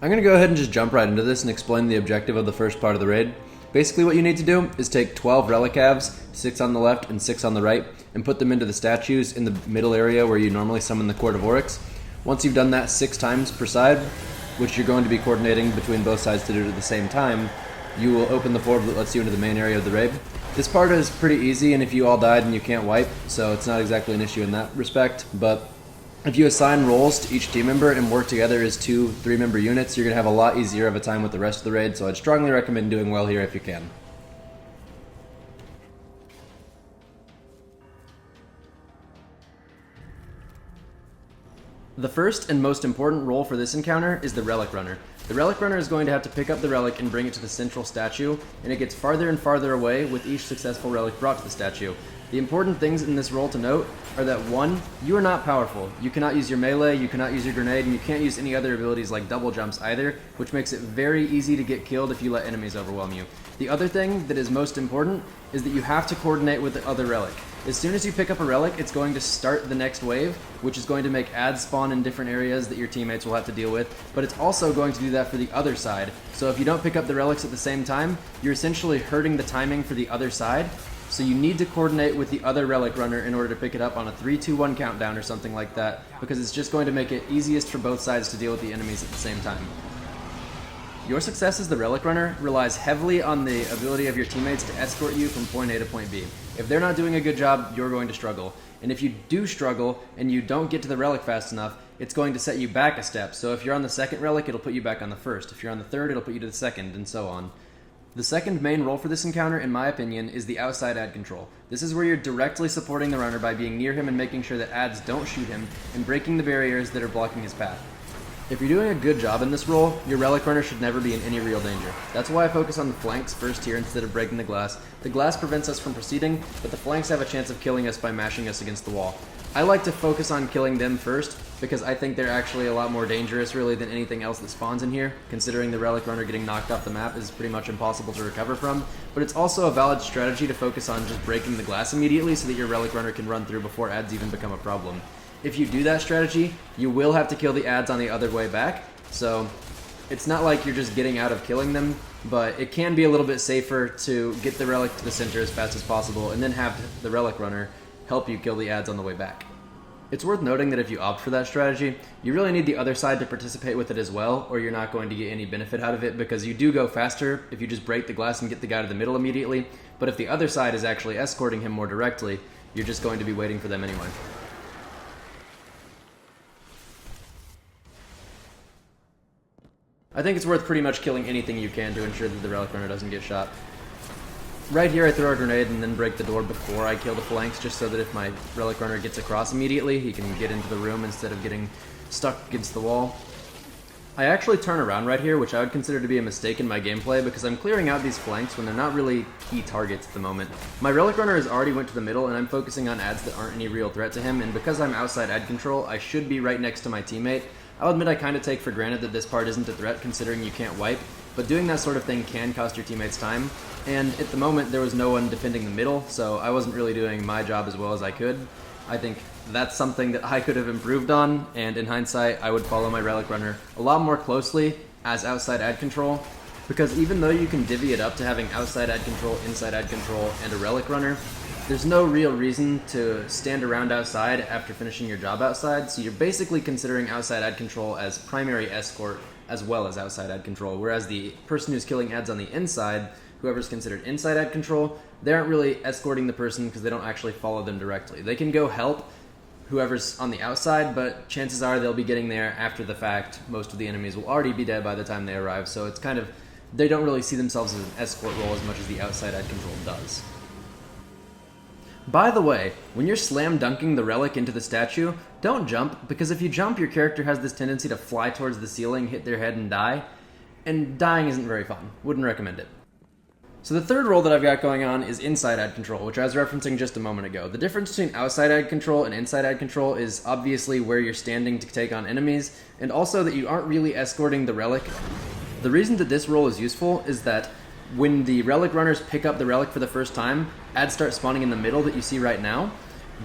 I'm going to go ahead and just jump right into this and explain the objective of the first part of the raid. Basically what you need to do is take 12 relic halves, 6 on the left and 6 on the right, and put them into the statues in the middle area where you normally summon the Court of Oryx. Once you've done that 6 times per side, which you're going to be coordinating between both sides to do it at the same time, you will open the form that lets you into the main area of the raid. This part is pretty easy, and if you all died and you can't wipe, so it's not exactly an issue in that respect, but if you assign roles to each team member and work together as 2 3-member units, you're going to have a lot easier of a time with the rest of the raid, so I'd strongly recommend doing well here if you can. The first and most important role for this encounter is the Relic Runner. The Relic Runner is going to have to pick up the relic and bring it to the central statue, and it gets farther and farther away with each successful relic brought to the statue. The important things in this role to note are that 1, you are not powerful. You cannot use your melee, you cannot use your grenade, and you can't use any other abilities like double jumps either, which makes it very easy to get killed if you let enemies overwhelm you. The other thing that is most important is that you have to coordinate with the other relic. As soon as you pick up a relic, it's going to start the next wave, which is going to make ads spawn in different areas that your teammates will have to deal with, but it's also going to do that for the other side. So if you don't pick up the relics at the same time, you're essentially hurting the timing for the other side. So you need to coordinate with the other Relic Runner in order to pick it up on a 3-2-1 countdown or something like that, because it's just going to make it easiest for both sides to deal with the enemies at the same time. Your success as the Relic Runner relies heavily on the ability of your teammates to escort you from point A to point B. If they're not doing a good job, you're going to struggle. And if you do struggle and you don't get to the relic fast enough, it's going to set you back a step. So if you're on the second relic, it'll put you back on the first. If you're on the third, it'll put you to the second, and so on. The second main role for this encounter, in my opinion, is the outside ad control. This is where you're directly supporting the runner by being near him and making sure that ads don't shoot him and breaking the barriers that are blocking his path. If you're doing a good job in this role, your Relic Runner should never be in any real danger. That's why I focus on the flanks first here instead of breaking the glass. The glass prevents us from proceeding, but the flanks have a chance of killing us by mashing us against the wall. I like to focus on killing them first, because I think they're actually a lot more dangerous really than anything else that spawns in here, considering the Relic Runner getting knocked off the map is pretty much impossible to recover from, but it's also a valid strategy to focus on just breaking the glass immediately so that your Relic Runner can run through before ads even become a problem. If you do that strategy, you will have to kill the ads on the other way back, so it's not like you're just getting out of killing them, but it can be a little bit safer to get the relic to the center as fast as possible and then have the Relic Runner help you kill the ads on the way back. It's worth noting that if you opt for that strategy, you really need the other side to participate with it as well, or you're not going to get any benefit out of it, because you do go faster if you just break the glass and get the guy to the middle immediately, but if the other side is actually escorting him more directly, you're just going to be waiting for them anyway. I think it's worth pretty much killing anything you can to ensure that the Relic Runner doesn't get shot. Right here I throw a grenade and then break the door before I kill the flanks, just so that if my Relic Runner gets across immediately, he can get into the room instead of getting stuck against the wall. I actually turn around right here, which I would consider to be a mistake in my gameplay, because I'm clearing out these flanks when they're not really key targets at the moment. My Relic Runner has already went to the middle, and I'm focusing on ads that aren't any real threat to him, and because I'm outside ad control, I should be right next to my teammate. I'll admit I kind of take for granted that this part isn't a threat considering you can't wipe, but doing that sort of thing can cost your teammates time, and at the moment there was no one defending the middle, so I wasn't really doing my job as well as I could. I think that's something that I could have improved on, and in hindsight I would follow my Relic Runner a lot more closely as outside ad control, because even though you can divvy it up to having outside ad control, inside ad control, and a Relic Runner, there's no real reason to stand around outside after finishing your job outside, so you're basically considering outside ad control as primary escort as well as outside ad control, whereas the person who's killing ads on the inside, whoever's considered inside ad control, they aren't really escorting the person because they don't actually follow them directly. They can go help whoever's on the outside, but chances are they'll be getting there after the fact. Most of the enemies will already be dead by the time they arrive, so it's kind of, they don't really see themselves as an escort role as much as the outside ad control does. By the way, when you're slam dunking the relic into the statue, don't jump, because if you jump, your character has this tendency to fly towards the ceiling, hit their head, and die. And dying isn't very fun. Wouldn't recommend it. So the third role that I've got going on is inside ad control, which I was referencing just a moment ago. The difference between outside ad control and inside ad control is obviously where you're standing to take on enemies, and also that you aren't really escorting the relic. The reason that this role is useful is that when the Relic Runners pick up the relic for the first time, ads start spawning in the middle that you see right now.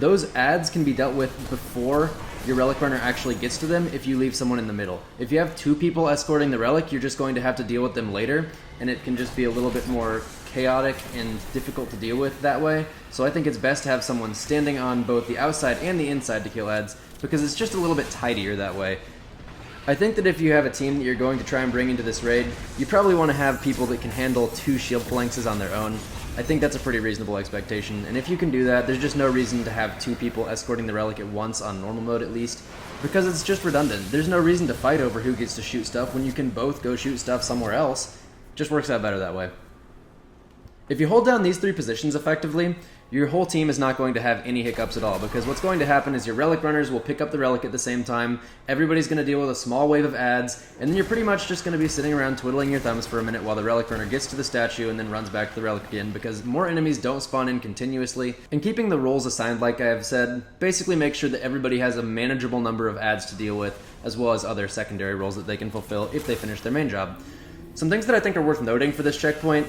Those ads can be dealt with before your Relic Runner actually gets to them if you leave someone in the middle. If you have 2 people escorting the Relic, you're just going to have to deal with them later, and it can just be a little bit more chaotic and difficult to deal with that way. So I think it's best to have someone standing on both the outside and the inside to kill ads, because it's just a little bit tidier that way. I think that if you have a team that you're going to try and bring into this raid, you probably want to have people that can handle 2 shield phalanxes on their own. I think that's a pretty reasonable expectation, and if you can do that, there's just no reason to have 2 people escorting the Relic at once on normal mode at least, because it's just redundant. There's no reason to fight over who gets to shoot stuff when you can both go shoot stuff somewhere else. Just works out better that way. If you hold down these 3 positions effectively, your whole team is not going to have any hiccups at all, because what's going to happen is your Relic Runners will pick up the Relic at the same time, everybody's going to deal with a small wave of ads, and then you're pretty much just going to be sitting around twiddling your thumbs for a minute while the Relic Runner gets to the statue and then runs back to the Relic again, because more enemies don't spawn in continuously, and keeping the roles assigned like I have said basically makes sure that everybody has a manageable number of ads to deal with, as well as other secondary roles that they can fulfill if they finish their main job. Some things that I think are worth noting for this checkpoint: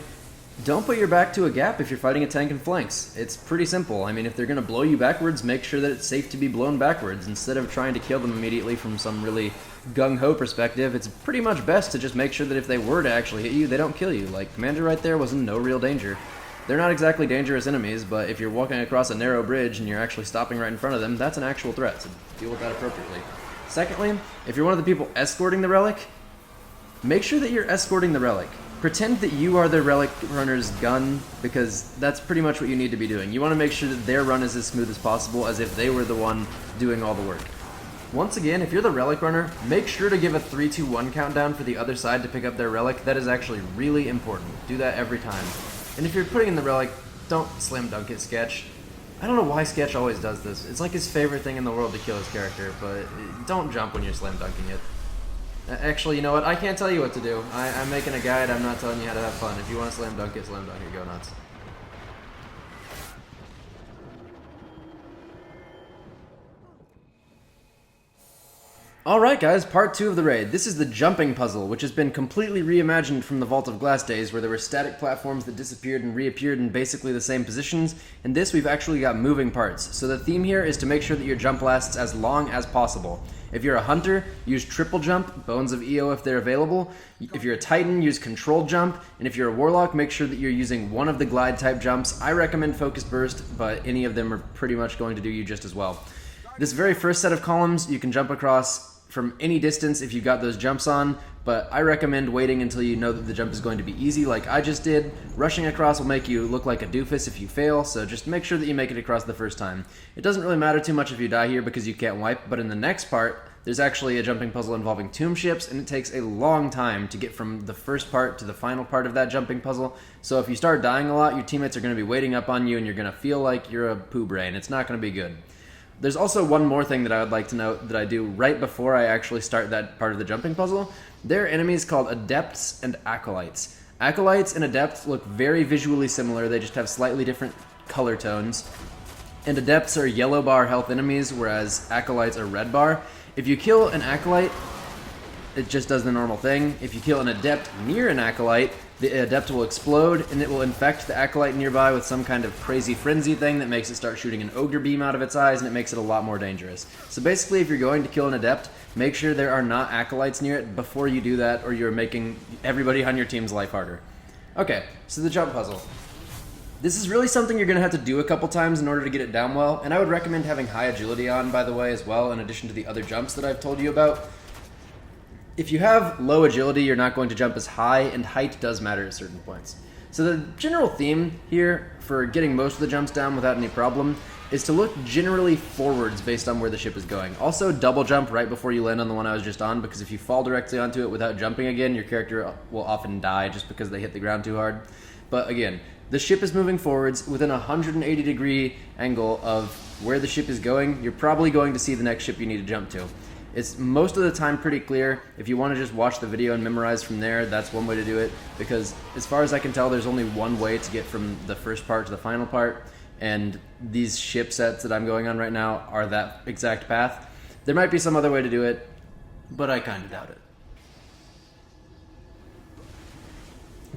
don't put your back to a gap if you're fighting a tank and flanks. It's pretty simple. I mean, if they're going to blow you backwards, make sure that it's safe to be blown backwards. Instead of trying to kill them immediately from some really gung-ho perspective, it's pretty much best to just make sure that if they were to actually hit you, they don't kill you. Like, Commander right there was in no real danger. They're not exactly dangerous enemies, but if you're walking across a narrow bridge and you're actually stopping right in front of them, that's an actual threat, so deal with that appropriately. Secondly, if you're one of the people escorting the Relic, make sure that you're escorting the Relic. Pretend that you are the Relic Runner's gun, because that's pretty much what you need to be doing. You want to make sure that their run is as smooth as possible, as if they were the one doing all the work. Once again, if you're the Relic Runner, make sure to give a 3-2-1 countdown for the other side to pick up their Relic. That is actually really important. Do that every time. And if you're putting in the Relic, don't slam dunk it, Sketch. I don't know why Sketch always does this. It's like his favorite thing in the world to kill his character, but don't jump when you're slam dunking it. Actually, you know what? I can't tell you what to do. I'm making a guide. I'm not telling you how to have fun. If you want to slam dunk it, go nuts. Alright guys, part 2 of the raid. This is the jumping puzzle, which has been completely reimagined from the Vault of Glass days, where there were static platforms that disappeared and reappeared in basically the same positions. In this, we've actually got moving parts. So the theme here is to make sure that your jump lasts as long as possible. If you're a hunter, use triple jump, Bones of EO if they're available. If you're a titan, use controlled jump. And if you're a warlock, make sure that you're using one of the glide type jumps. I recommend focused burst, but any of them are pretty much going to do you just as well. This very first set of columns, you can jump across from any distance if you got those jumps on, but I recommend waiting until you know that the jump is going to be easy like I just did. Rushing across will make you look like a doofus if you fail, so just make sure that you make it across the first time. It doesn't really matter too much if you die here because you can't wipe, but in the next part, there's actually a jumping puzzle involving tomb ships, and it takes a long time to get from the first part to the final part of that jumping puzzle, so if you start dying a lot, your teammates are going to be waiting up on you and you're going to feel like you're a poo brain. It's not going to be good. There's also one more thing that I would like to note that I do right before I actually start that part of the jumping puzzle. There are enemies called Adepts and Acolytes. Acolytes and Adepts look very visually similar, they just have slightly different color tones. And Adepts are yellow bar health enemies, whereas Acolytes are red bar. If you kill an Acolyte, it just does the normal thing. If you kill an Adept near an Acolyte, the Adept will explode, and it will infect the Acolyte nearby with some kind of crazy frenzy thing that makes it start shooting an ogre beam out of its eyes, and it makes it a lot more dangerous. So basically, if you're going to kill an Adept, make sure there are not Acolytes near it before you do that, or you're making everybody on your team's life harder. Okay, so the jump puzzle. This is really something you're going to have to do a couple times in order to get it down well, and I would recommend having high agility on, by the way, as well, in addition to the other jumps that I've told you about. If you have low agility, you're not going to jump as high, and height does matter at certain points. So the general theme here for getting most of the jumps down without any problem is to look generally forwards based on where the ship is going. Also, double jump right before you land on the one I was just on, because if you fall directly onto it without jumping again, your character will often die just because they hit the ground too hard. But again, the ship is moving forwards within a 180-degree angle of where the ship is going. You're probably going to see the next ship you need to jump to. It's most of the time pretty clear. If you want to just watch the video and memorize from there, that's one way to do it, because as far as I can tell, there's only one way to get from the first part to the final part, and these ship sets that I'm going on right now are that exact path. There might be some other way to do it, but I kind of doubt it.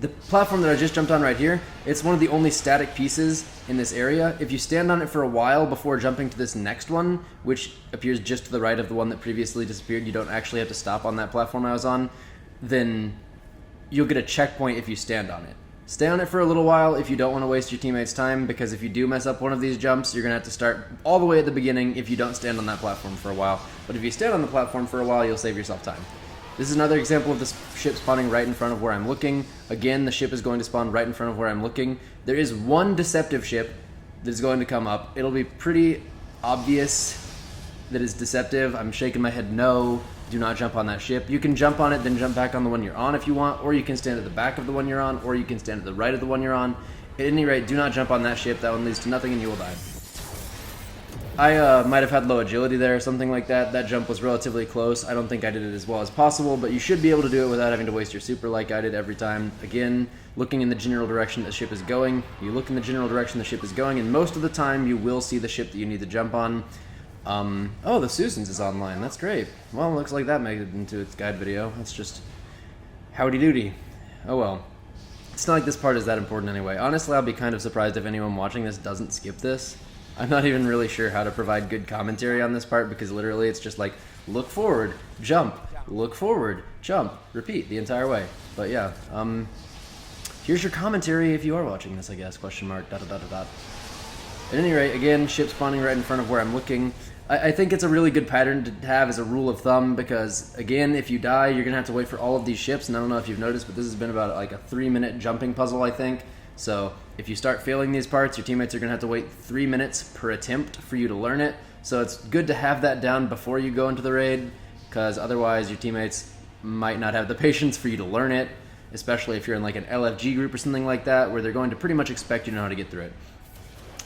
The platform that I just jumped on right here, it's one of the only static pieces in this area. If you stand on it for a while before jumping to this next one, which appears just to the right of the one that previously disappeared, you don't actually have to stop on that platform I was on, then you'll get a checkpoint if you stand on it. Stay on it for a little while if you don't want to waste your teammates' time, because if you do mess up one of these jumps, you're going to have to start all the way at the beginning if you don't stand on that platform for a while. But if you stand on the platform for a while, you'll save yourself time. This is another example of this ship spawning right in front of where I'm looking. Again, the ship is going to spawn right in front of where I'm looking. There is one deceptive ship that is going to come up. It'll be pretty obvious that it's deceptive. I'm shaking my head no. Do not jump on that ship. You can jump on it, then jump back on the one you're on if you want, or you can stand at the back of the one you're on, or you can stand at the right of the one you're on. At any rate, do not jump on that ship. That one leads to nothing and you will die. I might have had low agility there or something like that. That jump was relatively close. I don't think I did it as well as possible, but you should be able to do it without having to waste your super like I did every time. Again, looking in the general direction the ship is going. You look in the general direction the ship is going, and most of the time you will see the ship that you need to jump on. Oh, the Susans is online. That's great. Well, looks like that made it into its guide video. That's just howdy doody. Oh well. It's not like this part is that important anyway. Honestly, I'll be kind of surprised if anyone watching this doesn't skip this. I'm not even really sure how to provide good commentary on this part, because literally it's just like, look forward, jump, look forward, jump, repeat the entire way. But yeah, here's your commentary if you are watching this, I guess, question mark, dot, dot, dot, dot. At any rate, again, ship spawning right in front of where I'm looking. I think it's a really good pattern to have as a rule of thumb, because, again, if you die, you're going to have to wait for all of these ships, and I don't know if you've noticed, but this has been about like a 3-minute jumping puzzle, I think. So if you start failing these parts, your teammates are going to have to wait 3 minutes per attempt for you to learn it. So it's good to have that down before you go into the raid, because otherwise your teammates might not have the patience for you to learn it, especially if you're in like an LFG group or something like that, where they're going to pretty much expect you to know how to get through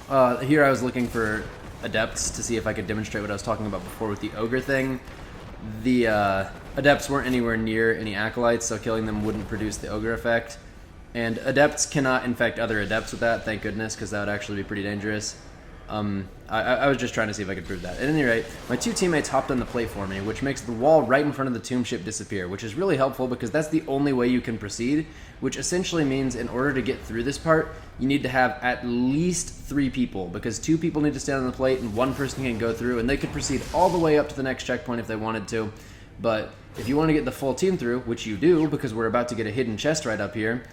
it. Here I was looking for adepts to see if I could demonstrate what I was talking about before with the ogre thing. The adepts weren't anywhere near any acolytes, so killing them wouldn't produce the ogre effect. And adepts cannot infect other adepts with that, thank goodness, because that would actually be pretty dangerous. I was just trying to see if I could prove that. At any rate, my two teammates hopped on the plate for me, which makes the wall right in front of the tomb ship disappear, which is really helpful because that's the only way you can proceed, which essentially means in order to get through this part, you need to have at least 3 people, because 2 people need to stand on the plate and 1 person can go through, and they could proceed all the way up to the next checkpoint if they wanted to. But if you want to get the full team through, which you do, because we're about to get a hidden chest right up here,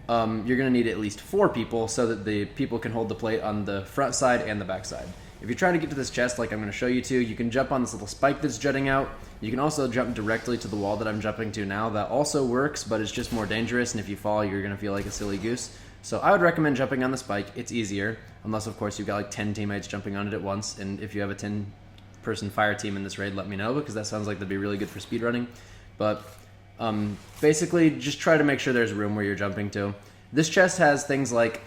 you're going to need at least 4 people so that the people can hold the plate on the front side and the back side. If you're trying to get to this chest, like I'm going to show you to, you can jump on this little spike that's jutting out. You can also jump directly to the wall that I'm jumping to now. That also works, but it's just more dangerous, and if you fall, you're going to feel like a silly goose. So I would recommend jumping on the spike. It's easier, unless, of course, you've got like 10 teammates jumping on it at once, and if you have a 10-person fire team in this raid, let me know, because that sounds like that'd be really good for speedrunning. But basically, just try to make sure there's room where you're jumping to. This chest has things like,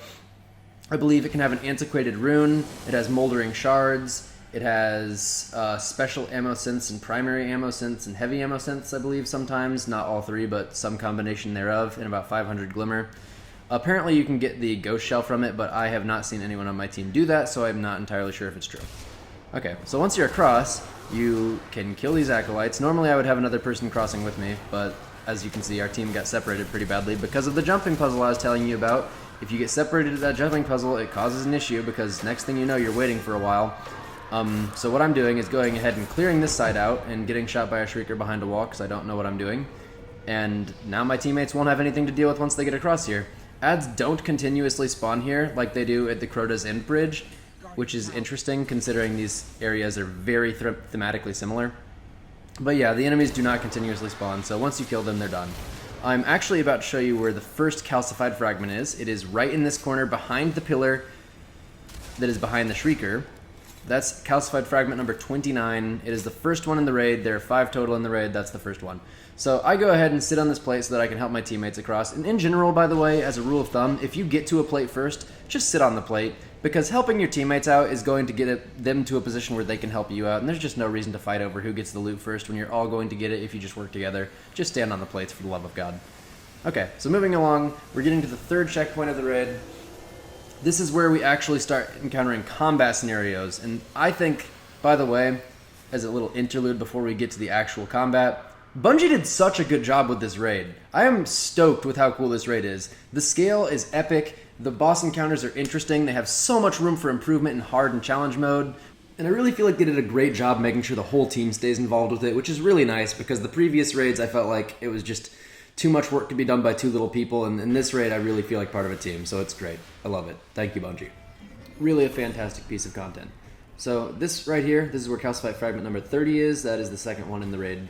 I believe it can have an antiquated rune, it has moldering shards, it has special ammo synths and primary ammo synths and heavy ammo synths, I believe sometimes, not all 3, but some combination thereof, and about 500 glimmer. Apparently you can get the ghost shell from it, but I have not seen anyone on my team do that, so I'm not entirely sure if it's true. Okay, so once you're across, you can kill these acolytes. Normally I would have another person crossing with me, but as you can see, our team got separated pretty badly because of the jumping puzzle I was telling you about. If you get separated at that jumping puzzle, it causes an issue, because next thing you know, you're waiting for a while. So what I'm doing is going ahead and clearing this side out and getting shot by a shrieker behind a wall, because I don't know what I'm doing. And now my teammates won't have anything to deal with once they get across here. Ads don't continuously spawn here like they do at the Crota's End Bridge, which is interesting considering these areas are very thematically similar. But yeah, the enemies do not continuously spawn, so once you kill them, they're done. I'm actually about to show you where the first calcified fragment is. It is right in this corner behind the pillar that is behind the Shrieker. That's calcified fragment number 29. It is the first one in the raid. There are 5 total in the raid. That's the first one. So I go ahead and sit on this plate so that I can help my teammates across. And in general, by the way, as a rule of thumb, if you get to a plate first, just sit on the plate, because helping your teammates out is going to get them to a position where they can help you out, and there's just no reason to fight over who gets the loot first when you're all going to get it if you just work together. Just stand on the plates for the love of God. Okay, so moving along, we're getting to the 3rd checkpoint of the raid. This is where we actually start encountering combat scenarios, and I think, by the way, as a little interlude before we get to the actual combat, Bungie did such a good job with this raid. I am stoked with how cool this raid is. The scale is epic, the boss encounters are interesting, they have so much room for improvement in hard and challenge mode, and I really feel like they did a great job making sure the whole team stays involved with it, which is really nice because the previous raids I felt like it was just too much work to be done by too little people, and in this raid I really feel like part of a team, so it's great. I love it. Thank you, Bungie. Really a fantastic piece of content. So this right here, this is where Calcified Fragment number 30 is. That is the second one in the raid.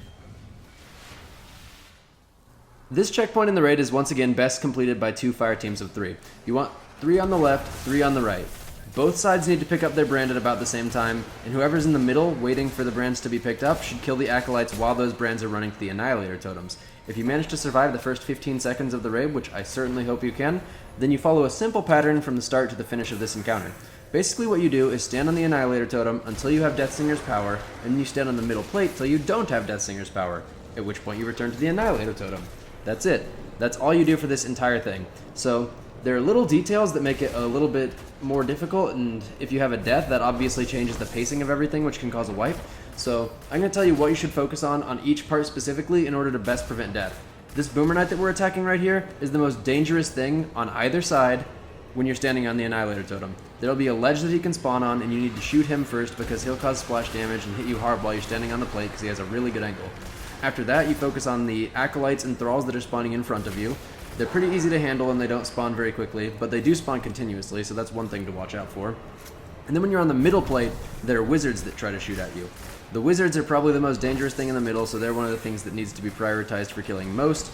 This checkpoint in the raid is once again best completed by 2 fire teams of 3. You want 3 on the left, 3 on the right. Both sides need to pick up their brand at about the same time, and whoever's in the middle waiting for the brands to be picked up should kill the acolytes while those brands are running to the Annihilator totems. If you manage to survive the first 15 seconds of the raid, which I certainly hope you can, then you follow a simple pattern from the start to the finish of this encounter. Basically what you do is stand on the Annihilator totem until you have Deathsingers power, and then you stand on the middle plate till you don't have Deathsingers power, at which point you return to the Annihilator totem. That's it. That's all you do for this entire thing. So there are little details that make it a little bit more difficult, and if you have a death, that obviously changes the pacing of everything, which can cause a wipe. So I'm going to tell you what you should focus on each part specifically in order to best prevent death. This Boomer Knight that we're attacking right here is the most dangerous thing on either side when you're standing on the Annihilator totem. There'll be a ledge that he can spawn on, and you need to shoot him first because he'll cause splash damage and hit you hard while you're standing on the plate because he has a really good angle. After that, you focus on the acolytes and thralls that are spawning in front of you. They're pretty easy to handle and they don't spawn very quickly, but they do spawn continuously, so that's one thing to watch out for. And then when you're on the middle plate, there are wizards that try to shoot at you. The wizards are probably the most dangerous thing in the middle, so they're one of the things that needs to be prioritized for killing most.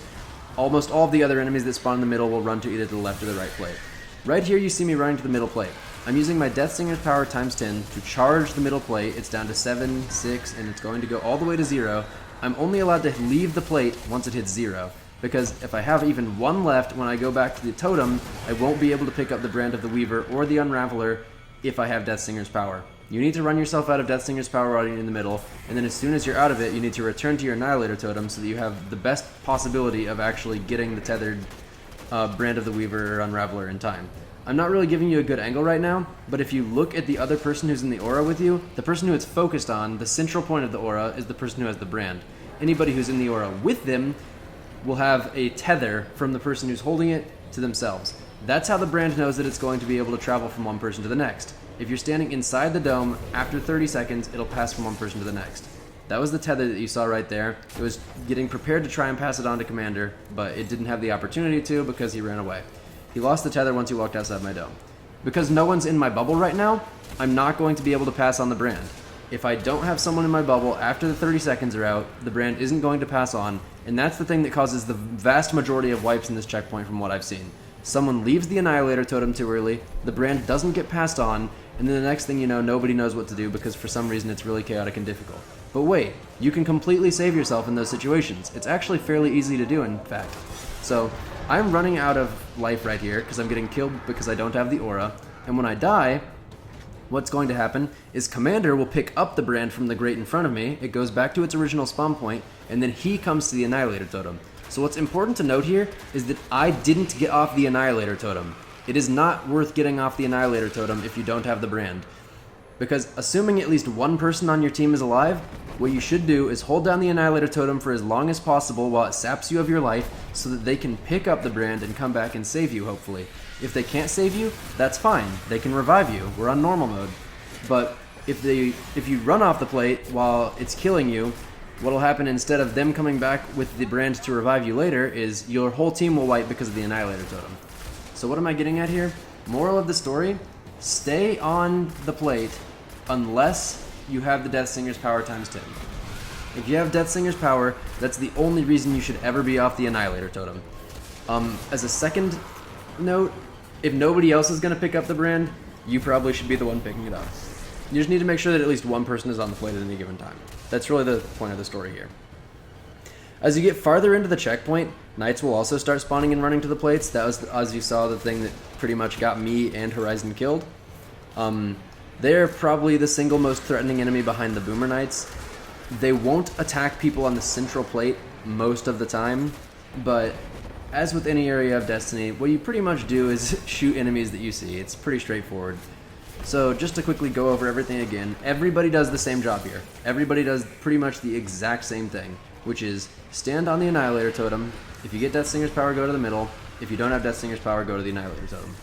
Almost all of the other enemies that spawn in the middle will run to either the left or the right plate. Right here you see me running to the middle plate. I'm using my Deathsingers power times 10 to charge the middle plate. It's down to 7, 6, and it's going to go all the way to 0. I'm only allowed to leave the plate once it hits 0, because if I have even 1 left when I go back to the totem, I won't be able to pick up the Brand of the Weaver or the Unraveler if I have Deathsinger's power. You need to run yourself out of Deathsinger's power while you're in the middle, and then as soon as you're out of it, you need to return to your Annihilator totem so that you have the best possibility of actually getting the tethered Brand of the Weaver or Unraveler in time. I'm not really giving you a good angle right now, but if you look at the other person who's in the aura with you, the person who it's focused on, the central point of the aura, is the person who has the brand. Anybody who's in the aura with them will have a tether from the person who's holding it to themselves. That's how the brand knows that it's going to be able to travel from one person to the next. If you're standing inside the dome, after 30 seconds, it'll pass from one person to the next. That was the tether that you saw right there. It was getting prepared to try and pass it on to Commander, but it didn't have the opportunity to because he ran away. He lost the tether once he walked outside my dome. Because no one's in my bubble right now, I'm not going to be able to pass on the brand. If I don't have someone in my bubble after the 30 seconds are out, the brand isn't going to pass on, and that's the thing that causes the vast majority of wipes in this checkpoint from what I've seen. Someone leaves the Annihilator totem too early, the brand doesn't get passed on, and then the next thing you know, nobody knows what to do because for some reason it's really chaotic and difficult. But wait, you can completely save yourself in those situations. It's actually fairly easy to do, in fact. So, I'm running out of life right here because I'm getting killed because I don't have the aura, and when I die, what's going to happen is Commander will pick up the brand from the grate in front of me, it goes back to its original spawn point, and then he comes to the Annihilator totem. So what's important to note here is that I didn't get off the Annihilator totem. It is not worth getting off the Annihilator totem if you don't have the brand. Because assuming at least one person on your team is alive, what you should do is hold down the Annihilator totem for as long as possible while it saps you of your life so that they can pick up the brand and come back and save you, hopefully. If they can't save you, that's fine. They can revive you. We're on normal mode. But if you run off the plate while it's killing you, what'll happen instead of them coming back with the brand to revive you later is your whole team will wipe because of the Annihilator totem. So what am I getting at here? Moral of the story, stay on the plate unless you have the Deathsingers power times 10. If you have Deathsingers power, that's the only reason you should ever be off the Annihilator totem. As a second note, if nobody else is going to pick up the brand, you probably should be the one picking it up. You just need to make sure that at least one person is on the plate at any given time. That's really the point of the story here. As you get farther into the checkpoint, knights will also start spawning and running to the plates. That was, as you saw, the thing that pretty much got me and Horizon killed. They're probably the single most threatening enemy behind the Boomer Knights. They won't attack people on the central plate most of the time, but as with any area of Destiny, what you pretty much do is shoot enemies that you see. It's pretty straightforward. So just to quickly go over everything again, everybody does the same job here. Everybody does pretty much the exact same thing. which is stand on the Annihilator Totem. If you get Deathsingers power, go to the middle. If you don't have Deathsingers power, go to the Annihilator Totem.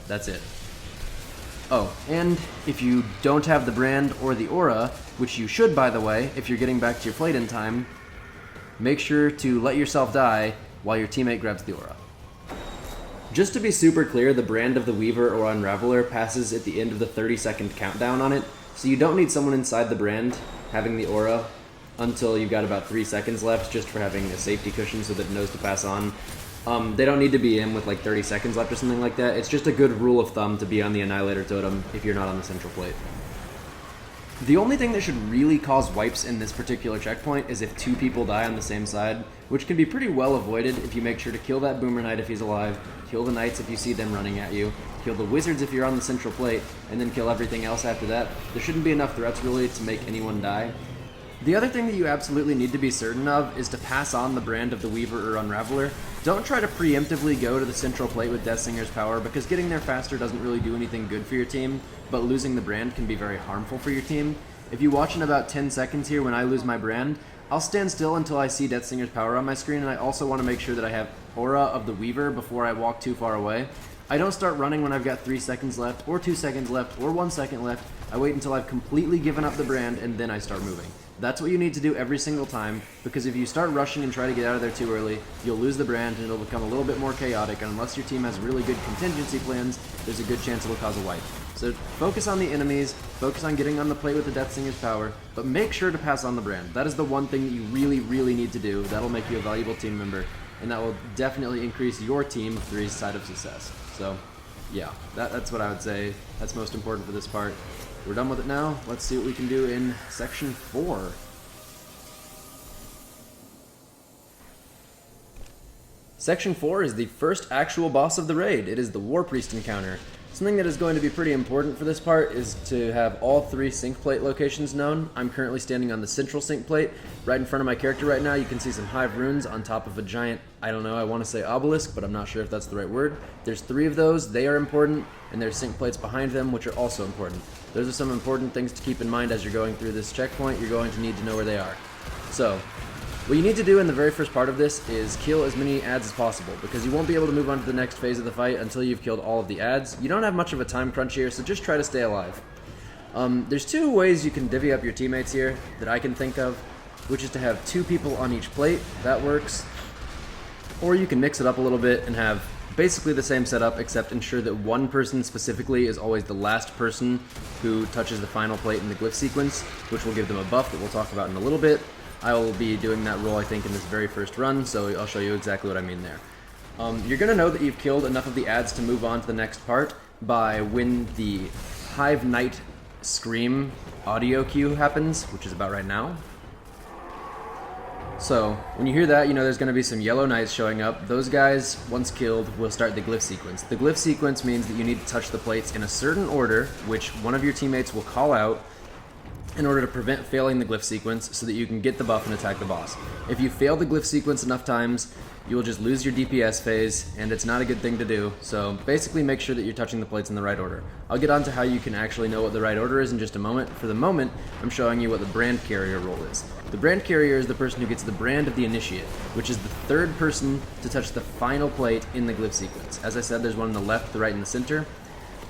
That's it. Oh, and if you don't have the brand or the aura, which you should, by the way, if you're getting back to your plate in time, make sure to let yourself die while your teammate grabs the aura. Just to be super clear, the brand of the Weaver or Unraveler passes at the end of the 30-second countdown on it, so you don't need someone inside the brand having the aura until you've got about 3 seconds left, just for having a safety cushion so that it knows to pass on. They don't need to be in with like 30 seconds left or something like that. It's just a good rule of thumb to be on the Annihilator Totem if you're not on the central plate. The only thing that should really cause wipes in this particular checkpoint is if 2 people die on the same side, which can be pretty well avoided if you make sure to kill that Boomer Knight if he's alive, kill the Knights if you see them running at you, kill the Wizards if you're on the central plate, and then kill everything else after that. There shouldn't be enough threats really to make anyone die. The other thing that you absolutely need to be certain of is to pass on the brand of the Weaver or Unraveler. Don't try to preemptively go to the central plate with Deathsingers power, because getting there faster doesn't really do anything good for your team, but losing the brand can be very harmful for your team. If you watch in about 10 seconds here when I lose my brand, I'll stand still until I see Deathsingers power on my screen, and I also want to make sure that I have aura of the Weaver before I walk too far away. I don't start running when I've got 3 seconds left, or 2 seconds left, or 1 second left. I wait until I've completely given up the brand, and then I start moving. That's what you need to do every single time, because if you start rushing and try to get out of there too early, you'll lose the brand and it'll become a little bit more chaotic, and unless your team has really good contingency plans, there's a good chance it'll cause a wipe. So focus on the enemies, focus on getting on the plate with the Deathsingers power, but make sure to pass on the brand. That is the one thing that you really, really need to do. That'll make you a valuable team member, and that will definitely increase your team of 3's side of success. So yeah, that's what I would say. That's most important for this part. We're done with it now. Let's see what we can do in Section 4. Section 4 is the first actual boss of the raid. It is the Warpriest encounter. Something that is going to be pretty important for this part is to have all 3 sync plate locations known. I'm currently standing on the central sync plate. Right in front of my character right now, you can see some hive runes on top of a giant, I don't know, I want to say obelisk, but I'm not sure if that's the right word. There's 3 of those, they are important, and there's sync plates behind them, which are also important. Those are some important things to keep in mind as you're going through this checkpoint. You're going to need to know where they are. So, what you need to do in the very first part of this is kill as many ads as possible, because you won't be able to move on to the next phase of the fight until you've killed all of the ads. You don't have much of a time crunch here, so just try to stay alive. There's 2 ways you can divvy up your teammates here that I can think of, which is to have 2 people on each plate. That works. Or you can mix it up a little bit and have basically the same setup, except ensure that one person specifically is always the last person who touches the final plate in the glyph sequence, which will give them a buff that we'll talk about in a little bit. I will be doing that role, I think, in this very first run, so I'll show you exactly what I mean there. You're going to know that you've killed enough of the ads to move on to the next part by when the Hive Knight Scream audio cue happens, which is about right now. So, when you hear that, you know there's going to be some yellow knights showing up. Those guys, once killed, will start the glyph sequence. The glyph sequence means that you need to touch the plates in a certain order, which one of your teammates will call out in order to prevent failing the glyph sequence so that you can get the buff and attack the boss. If you fail the glyph sequence enough times, you will just lose your DPS phase, and it's not a good thing to do. So basically make sure that you're touching the plates in the right order. I'll get on to how you can actually know what the right order is in just a moment. For the moment, I'm showing you what the brand carrier role is. The brand carrier is the person who gets the brand of the initiate, which is the 3rd person to touch the final plate in the glyph sequence. As I said, there's one on the left, the right, and the center.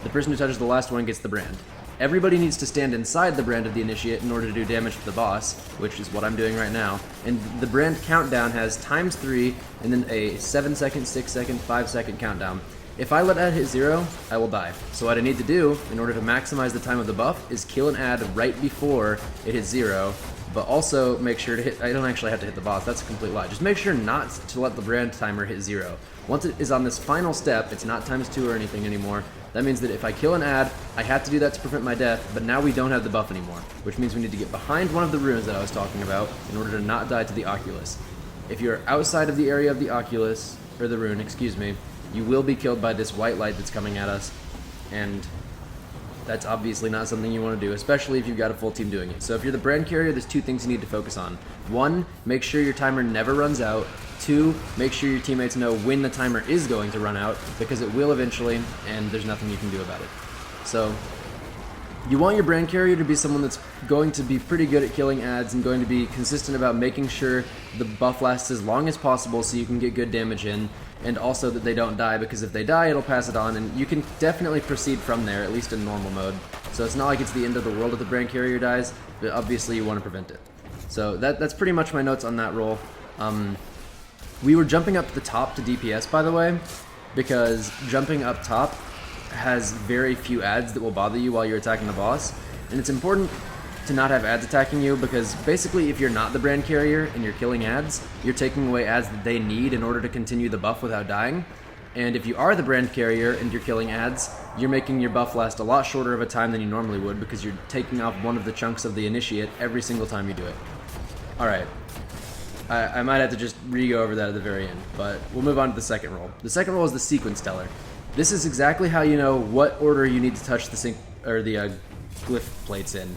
The person who touches the last one gets the brand. Everybody needs to stand inside the brand of the initiate in order to do damage to the boss, which is what I'm doing right now. And the brand countdown has ×3 and then a 7-second, 6-second, 5-second countdown. If I let ad hit 0, I will die. So what I need to do, in order to maximize the time of the buff, is kill an ad right before it hits 0, but also make sure to hit, I don't actually have to hit the boss, that's a complete lie. Just make sure not to let the brand timer hit 0. Once it is on this final step, it's not ×2 or anything anymore. That means that if I kill an ad, I have to do that to prevent my death, but now we don't have the buff anymore, which means we need to get behind one of the runes that I was talking about in order to not die to the Oculus. If you're outside of the area of the Oculus, or the rune, excuse me, you will be killed by this white light that's coming at us, and that's obviously not something you want to do, especially if you've got a full team doing it. So if you're the brand carrier, there's 2 things you need to focus on. 1, make sure your timer never runs out. 2, make sure your teammates know when the timer is going to run out, because it will eventually, and there's nothing you can do about it. So, You want your brand carrier to be someone that's going to be pretty good at killing ads and going to be consistent about making sure the buff lasts as long as possible so you can get good damage in, and also that they don't die, because if they die it'll pass it on, and you can definitely proceed from there, at least in normal mode. So it's not like it's the end of the world if the brand carrier dies, but obviously you want to prevent it. So that's pretty much my notes on that role. We were jumping up the top to DPS, by the way, because jumping up top has very few ads that will bother you while you're attacking the boss, and it's important to not have ads attacking you, because basically if you're not the brand carrier and you're killing ads, you're taking away ads that they need in order to continue the buff without dying. And if you are the brand carrier and you're killing ads, you're making your buff last a lot shorter of a time than you normally would, because you're taking off one of the chunks of the initiate every single time you do it. Alright, I might have to just re-go over that at the very end, but we'll move on to the second role. The second role is the sequence teller. This is exactly how you know what order you need to touch the glyph plates in.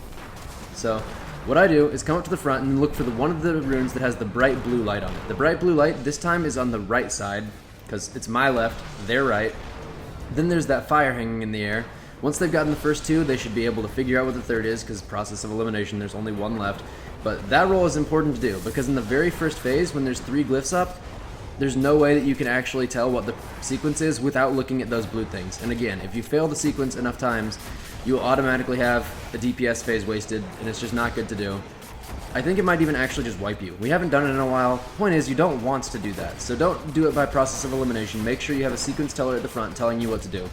So what I do is come up to the front and look for one of the runes that has the bright blue light on it. The bright blue light this time is on the right side, because it's my left, their right. Then there's that fire hanging in the air. Once they've gotten the first two, they should be able to figure out what the third is, because process of elimination, there's only one left. But that role is important to do, because in the very first phase, when there's 3 glyphs up, there's no way that you can actually tell what the sequence is without looking at those blue things. And again, if you fail the sequence enough times, you will automatically have a DPS phase wasted, and it's just not good to do. I think it might even actually just wipe you. We haven't done it in a while. Point is, you don't want to do that, so don't do it by process of elimination. Make sure you have a sequence teller at the front telling you what to do.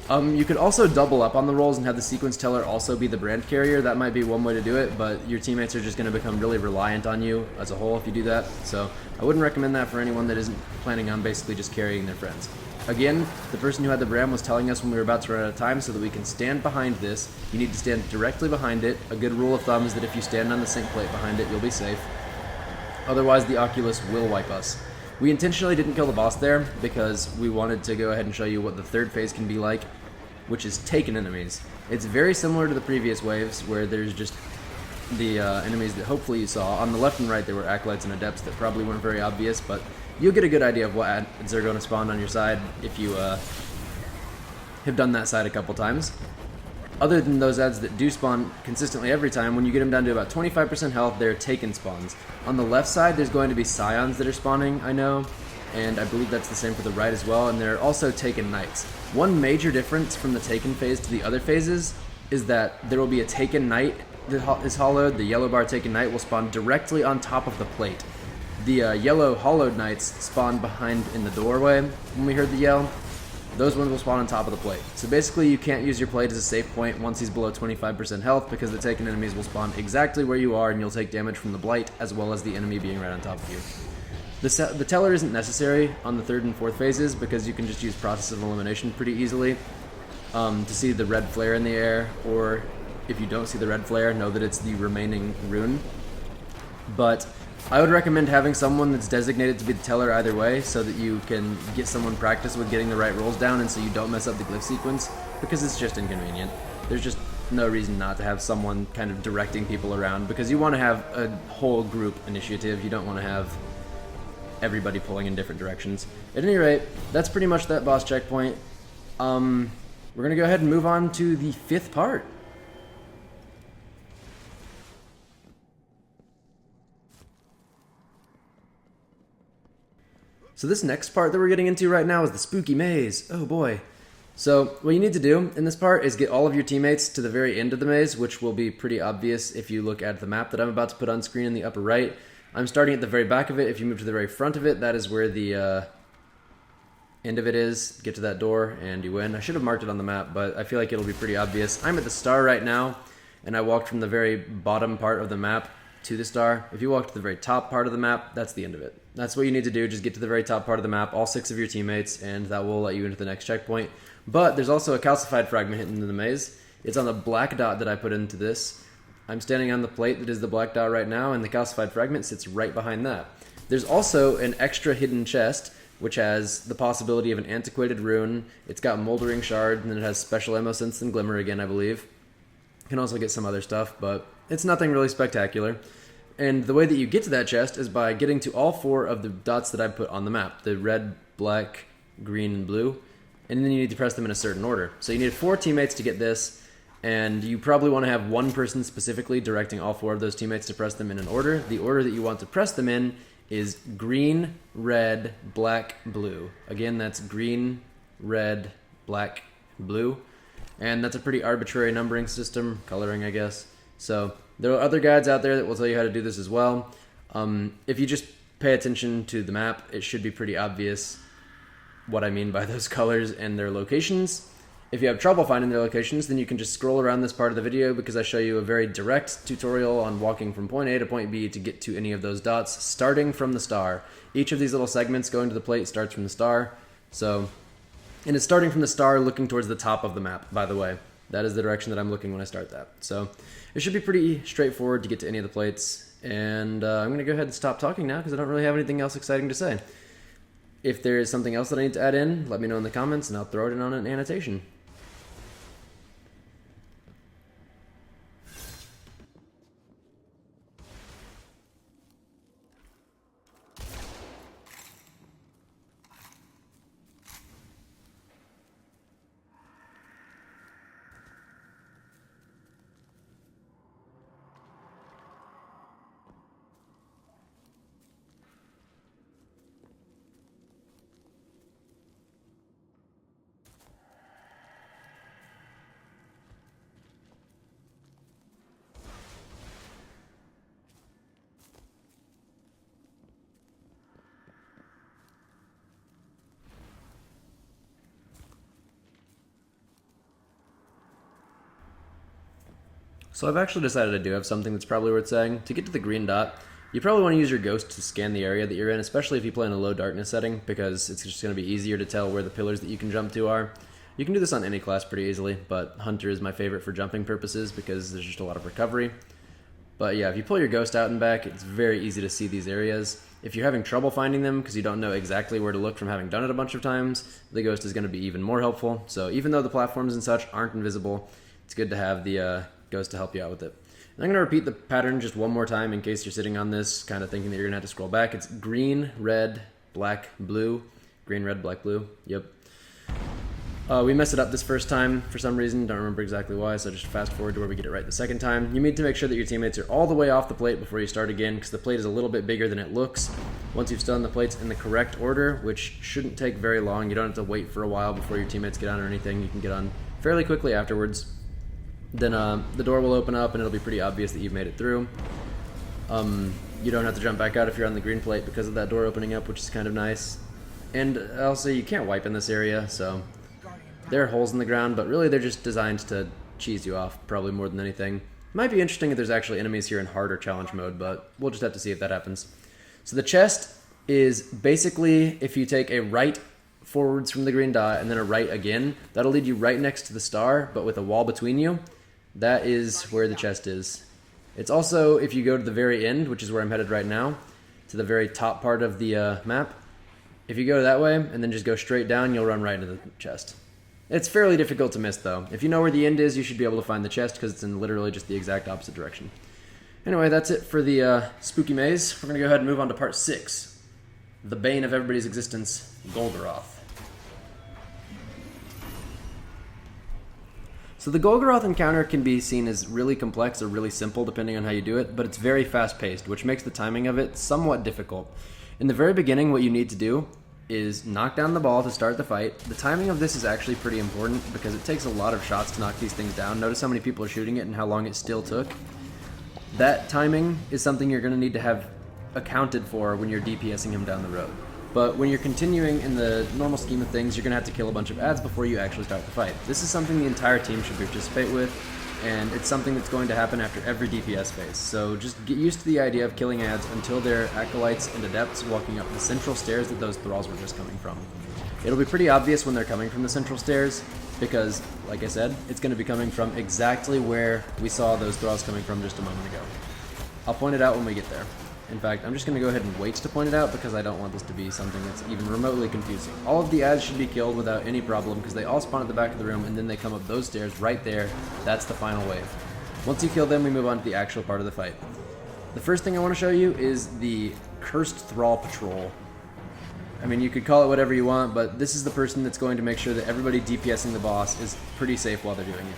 You could also double up on the roles and have the sequence teller also be the brand carrier. That might be one way to do it, but your teammates are just going to become really reliant on you as a whole if you do that. So I wouldn't recommend that for anyone that isn't planning on basically just carrying their friends. Again, the person who had the brand was telling us when we were about to run out of time, so that we can stand behind this. You need to stand directly behind it. A good rule of thumb is that if you stand on the sync plate behind it, you'll be safe. Otherwise, the Oculus will wipe us. We intentionally didn't kill the boss there because we wanted to go ahead and show you what the third phase can be like, which is taken enemies. It's very similar to the previous waves, where there's just the enemies that hopefully you saw. On the left and right there were acolytes and adepts that probably weren't very obvious, but you'll get a good idea of what ads are going to spawn on your side if you have done that side a couple times. Other than those ads that do spawn consistently every time, when you get them down to about 25% health, they're taken spawns. On the left side, there's going to be scions that are spawning, I know, and I believe that's the same for the right as well, and there are also taken knights. One major difference from the taken phase to the other phases is that there will be a taken knight that is hollowed. The yellow bar taken knight will spawn directly on top of the plate. The yellow hollowed knights spawn behind in the doorway when we heard the yell. Those ones will spawn on top of the plate. So basically you can't use your plate as a safe point once he's below 25% health, because the taken enemies will spawn exactly where you are and you'll take damage from the blight as well as the enemy being right on top of you. The teller isn't necessary on the third and fourth phases because you can just use process of elimination pretty easily to see the red flare in the air, or if you don't see the red flare, know that it's the remaining rune. But I would recommend having someone that's designated to be the teller either way, so that you can get someone practice with getting the right rolls down and so you don't mess up the glyph sequence, because it's just inconvenient. There's just no reason not to have someone kind of directing people around, because you want to have a whole group initiative. You don't want to have everybody pulling in different directions. At any rate, that's pretty much that boss checkpoint. We're going to go ahead and move on to the fifth part. So this next part that we're getting into right now is the spooky maze. Oh boy. So what you need to do in this part is get all of your teammates to the very end of the maze, which will be pretty obvious if you look at the map that I'm about to put on screen in the upper right. I'm starting at the very back of it. If you move to the very front of it, that is where the end of it is. Get to that door and you win. I should have marked it on the map, but I feel like it'll be pretty obvious. I'm at the star right now, and I walked from the very bottom part of the map to the star. If you walk to the very top part of the map, that's the end of it. That's what you need to do. Just get to the very top part of the map, all 6 of your teammates, and that will let you into the next checkpoint. But there's also a calcified fragment hidden in the maze. It's on the black dot that I put into this. I'm standing on the plate that is the black dot right now, and the calcified fragment sits right behind that. There's also an extra hidden chest, which has the possibility of an antiquated rune. It's got moldering shard, and then it has special ammo sense and glimmer again, I believe. You can also get some other stuff, but it's nothing really spectacular. And the way that you get to that chest is by getting to all 4 of the dots that I put on the map. The red, black, green, and blue. And then you need to press them in a certain order. So you need 4 teammates to get this. and you probably want to have one person specifically directing all 4 of those teammates to press them in an order. The order that you want to press them in is green, red, black, blue. Again, that's green, red, black, blue. And that's a pretty arbitrary numbering system, coloring, I guess. So there are other guides out there that will tell you how to do this as well. If you just pay attention to the map, it should be pretty obvious what I mean by those colors and their locations. If you have trouble finding their locations, then you can just scroll around this part of the video because I show you a very direct tutorial on walking from point A to point B to get to any of those dots, starting from the star. Each of these little segments going to the plate starts from the star. And it's starting from the star looking towards the top of the map, by the way. That is the direction that I'm looking when I start that. So it should be pretty straightforward to get to any of the plates. And I'm going to go ahead and stop talking now because I don't really have anything else exciting to say. If there is something else that I need to add in, let me know in the comments and I'll throw it in on an annotation. So I've actually decided I do have something that's probably worth saying. To get to the green dot, you probably want to use your ghost to scan the area that you're in, especially if you play in a low darkness setting, because it's just going to be easier to tell where the pillars that you can jump to are. You can do this on any class pretty easily, but Hunter is my favorite for jumping purposes because there's just a lot of recovery. But yeah, if you pull your ghost out and back, it's very easy to see these areas. If you're having trouble finding them because you don't know exactly where to look from having done it a bunch of times, the ghost is going to be even more helpful. So even though the platforms and such aren't invisible, it's good to have the ghost to help you out with it. And I'm going to repeat the pattern just one more time in case you're sitting on this kind of thinking that you're going to have to scroll back. It's green, red, black, blue. Green, red, black, blue. Yep. We messed it up this first time for some reason. Don't remember exactly why, so just fast forward to where we get it right the second time. You need to make sure that your teammates are all the way off the plate before you start again, because the plate is a little bit bigger than it looks. Once you've done the plates in the correct order, which shouldn't take very long, you don't have to wait for a while before your teammates get on or anything. You can get on fairly quickly afterwards. Then the door will open up and it'll be pretty obvious that you've made it through. You don't have to jump back out if you're on the green plate because of that door opening up, which is kind of nice. And also, you can't wipe in this area, so there are holes in the ground, but really they're just designed to cheese you off, probably more than anything. It might be interesting if there's actually enemies here in harder challenge mode, but we'll just have to see if that happens. So the chest is basically if you take a right forwards from the green dot and then a right again, that'll lead you right next to the star, but with a wall between you. That is where the chest is. It's also, if you go to the very end, which is where I'm headed right now, to the very top part of the map, if you go that way and then just go straight down, you'll run right into the chest. It's fairly difficult to miss, though. If you know where the end is, you should be able to find the chest because it's in literally just the exact opposite direction. Anyway, that's it for the spooky maze. We're going to go ahead and move on to part 6. The bane of everybody's existence, Golgoroth. So the Golgoroth encounter can be seen as really complex or really simple depending on how you do it, but it's very fast-paced, which makes the timing of it somewhat difficult. In the very beginning, what you need to do is knock down the ball to start the fight. The timing of this is actually pretty important because it takes a lot of shots to knock these things down. Notice how many people are shooting it and how long it still took. That timing is something you're going to need to have accounted for when you're DPSing him down the road. But when you're continuing in the normal scheme of things, you're going to have to kill a bunch of ads before you actually start the fight. This is something the entire team should participate with, and it's something that's going to happen after every DPS phase. So just get used to the idea of killing ads until they're acolytes and adepts walking up the central stairs that those thralls were just coming from. It'll be pretty obvious when they're coming from the central stairs because, like I said, it's going to be coming from exactly where we saw those thralls coming from just a moment ago. I'll point it out when we get there. In fact, I'm just going to go ahead and wait to point it out because I don't want this to be something that's even remotely confusing. All of the ads should be killed without any problem because they all spawn at the back of the room and then they come up those stairs right there. That's the final wave. Once you kill them, we move on to the actual part of the fight. The first thing I want to show you is the Cursed Thrall Patrol. I mean, you could call it whatever you want, but this is the person that's going to make sure that everybody DPSing the boss is pretty safe while they're doing it.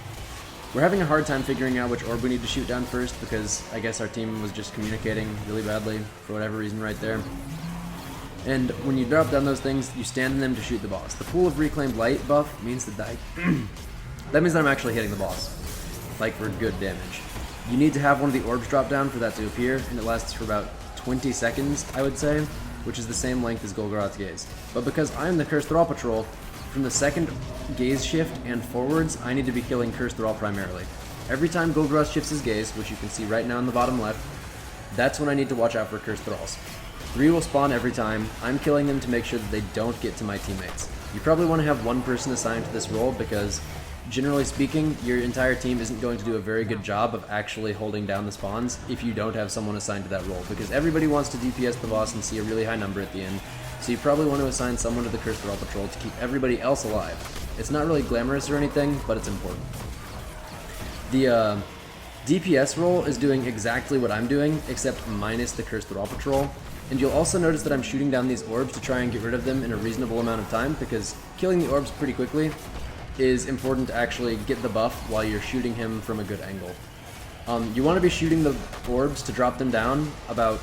We're having a hard time figuring out which orb we need to shoot down first because I guess our team was just communicating really badly for whatever reason right there. And when you drop down those things, you stand in them to shoot the boss. The pool of reclaimed light buff means that that means that I'm actually hitting the boss, like for good damage. You need to have one of the orbs drop down for that to appear, and it lasts for about 20 seconds, I would say, which is the same length as Golgoroth's gaze. But because I'm the Cursed Thrall Patrol, from the second gaze shift and forwards, I need to be killing Cursed Thrall primarily. Every time Golgoroth shifts his gaze, which you can see right now in the bottom left, that's when I need to watch out for Cursed Thralls. 3 will spawn every time. I'm killing them to make sure that they don't get to my teammates. You probably want to have one person assigned to this role because, generally speaking, your entire team isn't going to do a very good job of actually holding down the spawns if you don't have someone assigned to that role, because everybody wants to DPS the boss and see a really high number at the end, so you probably want to assign someone to the Cursed Thrall Patrol to keep everybody else alive. It's not really glamorous or anything, but it's important. The DPS role is doing exactly what I'm doing, except minus the Cursed Thrall Patrol. And you'll also notice that I'm shooting down these orbs to try and get rid of them in a reasonable amount of time, because killing the orbs pretty quickly is important to actually get the buff while you're shooting him from a good angle. You want to be shooting the orbs to drop them down about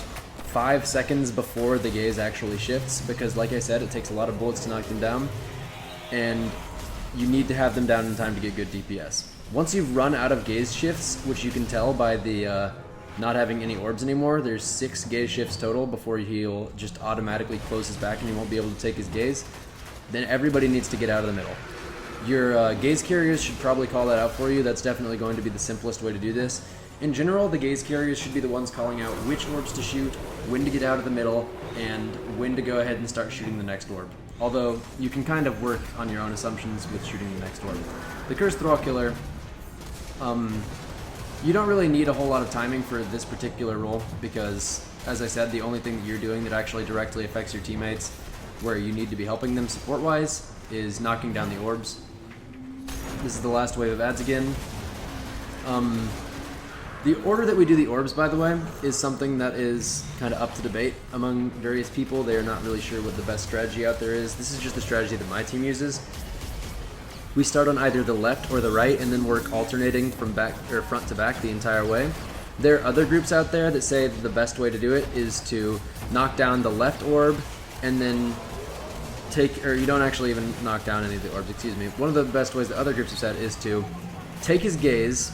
5 seconds before the gaze actually shifts, because like I said, it takes a lot of bullets to knock them down, and you need to have them down in time to get good DPS. Once you've run out of gaze shifts, which you can tell by the not having any orbs anymore, there's 6 gaze shifts total before he'll just automatically close his back and he won't be able to take his gaze, then everybody needs to get out of the middle. Your gaze carriers should probably call that out for you. That's definitely going to be the simplest way to do this. In general, the gaze carriers should be the ones calling out which orbs to shoot, when to get out of the middle, and when to go ahead and start shooting the next orb. Although, you can kind of work on your own assumptions with shooting the next orb. The Cursed Thrall Killer, you don't really need a whole lot of timing for this particular role because, as I said, the only thing that you're doing that actually directly affects your teammates, where you need to be helping them support-wise, is knocking down the orbs. This is the last wave of ads again. The order that we do the orbs, by the way, is something that is kind of up to debate among various people. They are not really sure what the best strategy out there is. This is just the strategy that my team uses. We start on either the left or the right and then work alternating from back or front to back the entire way. There are other groups out there that say that the best way to do it is to knock down the left orb and then you don't actually even knock down any of the orbs, excuse me. One of the best ways that other groups have said is to take his gaze,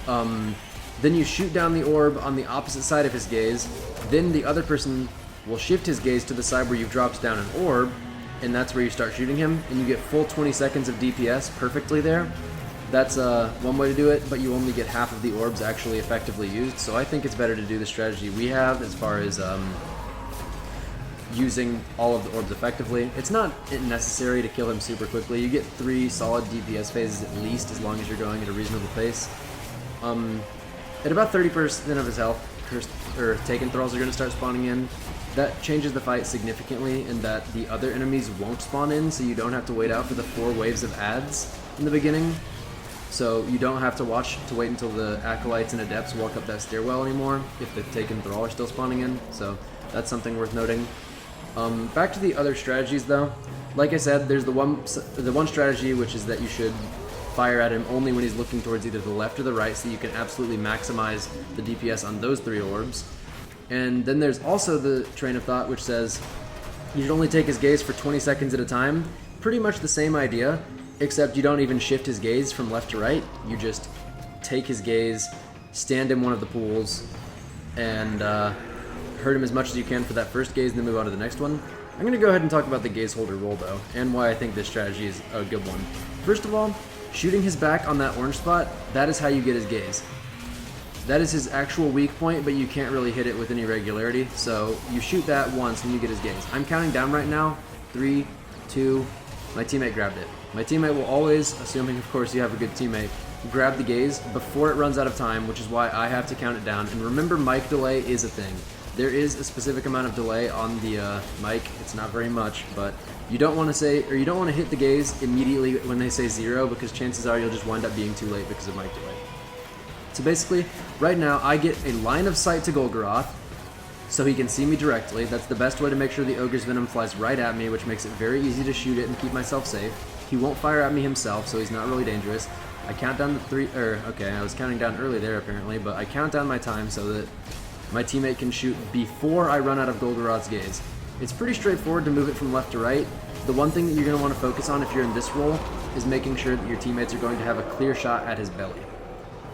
then you shoot down the orb on the opposite side of his gaze, then the other person will shift his gaze to the side where you've dropped down an orb, and that's where you start shooting him, and you get full 20 seconds of DPS perfectly there. That's one way to do it, but you only get half of the orbs actually effectively used, so I think it's better to do the strategy we have as far as using all of the orbs effectively. It's not necessary to kill him super quickly. You get 3 solid DPS phases at least, as long as you're going at a reasonable pace. At about 30% of his health, Taken Thralls are going to start spawning in. That changes the fight significantly in that the other enemies won't spawn in, so you don't have to wait out for the 4 waves of ads in the beginning. So you don't have to wait until the Acolytes and Adepts walk up that stairwell anymore if the Taken Thrall are still spawning in, so that's something worth noting. Back to the other strategies though. Like I said, there's the one strategy, which is that you should fire at him only when he's looking towards either the left or the right, so you can absolutely maximize the DPS on those 3 orbs. And then there's also the train of thought which says you should only take his gaze for 20 seconds at a time. Pretty much the same idea, except you don't even shift his gaze from left to right. You just take his gaze, stand in one of the pools, and hurt him as much as you can for that first gaze, and then move on to the next one. I'm going to go ahead and talk about the gaze holder role though, and why I think this strategy is a good one. First of all, shooting his back on that orange spot, that is how you get his gaze. That is his actual weak point, but you can't really hit it with any regularity, so you shoot that once and you get his gaze. I'm counting down right now. 3, 2, my teammate grabbed it. My teammate will always, assuming of course you have a good teammate, grab the gaze before it runs out of time, which is why I have to count it down. And remember, mic delay is a thing. There is a specific amount of delay on the mic. It's not very much, but you don't want to hit the gaze immediately when they say 0, because chances are you'll just wind up being too late because of mic delay. So basically, right now I get a line of sight to Golgoroth, so he can see me directly. That's the best way to make sure the Ogre's Venom flies right at me, which makes it very easy to shoot it and keep myself safe. He won't fire at me himself, so he's not really dangerous. I count down the 3, okay, I was counting down early there apparently, but I count down my time so that my teammate can shoot before I run out of Golgorod's gaze. It's pretty straightforward to move it from left to right. The one thing that you're going to want to focus on if you're in this role is making sure that your teammates are going to have a clear shot at his belly.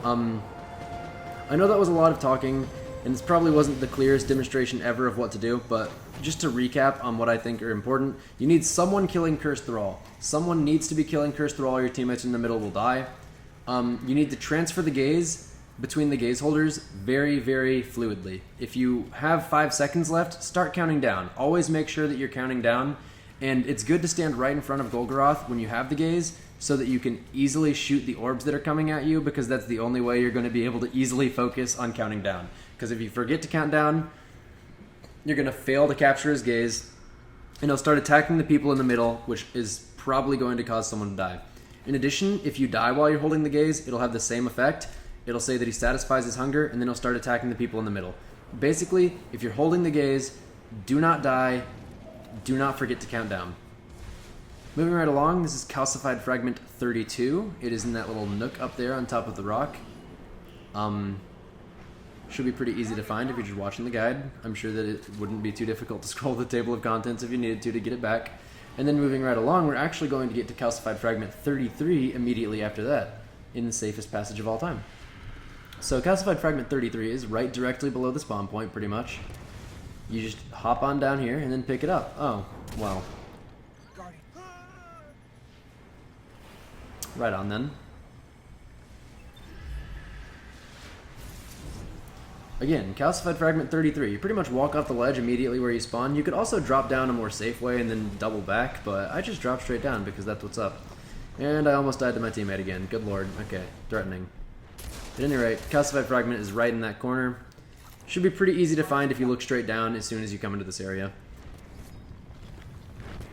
I know that was a lot of talking, and this probably wasn't the clearest demonstration ever of what to do, but just to recap on what I think are important, you need someone killing Cursed Thrall. Someone needs to be killing Cursed Thrall or your teammates in the middle will die. You need to transfer the gaze between the gaze holders very, very fluidly. If you have 5 seconds left, start counting down. Always make sure that you're counting down, and it's good to stand right in front of Golgoroth when you have the gaze so that you can easily shoot the orbs that are coming at you, because that's the only way you're going to be able to easily focus on counting down. Because if you forget to count down, you're going to fail to capture his gaze, and he'll start attacking the people in the middle, which is probably going to cause someone to die. In addition, if you die while you're holding the gaze, it'll have the same effect. It'll say that he satisfies his hunger, and then he'll start attacking the people in the middle. Basically, if you're holding the gaze, do not die, do not forget to count down. Moving right along, this is Calcified Fragment 32. It is in that little nook up there on top of the rock. Should be pretty easy to find if you're just watching the guide. I'm sure that it wouldn't be too difficult to scroll the table of contents if you needed to get it back. And then moving right along, we're actually going to get to Calcified Fragment 33 immediately after that, in the safest passage of all time. So Calcified Fragment 33 is right directly below the spawn point, pretty much. You just hop on down here and then pick it up. Oh, well. Right on then. Again, Calcified Fragment 33. You pretty much walk off the ledge immediately where you spawn. You could also drop down a more safe way and then double back, but I just dropped straight down because that's what's up. And I almost died to my teammate again. Good lord. Okay, threatening. At any rate, Calcified Fragment is right in that corner. Should be pretty easy to find if you look straight down as soon as you come into this area.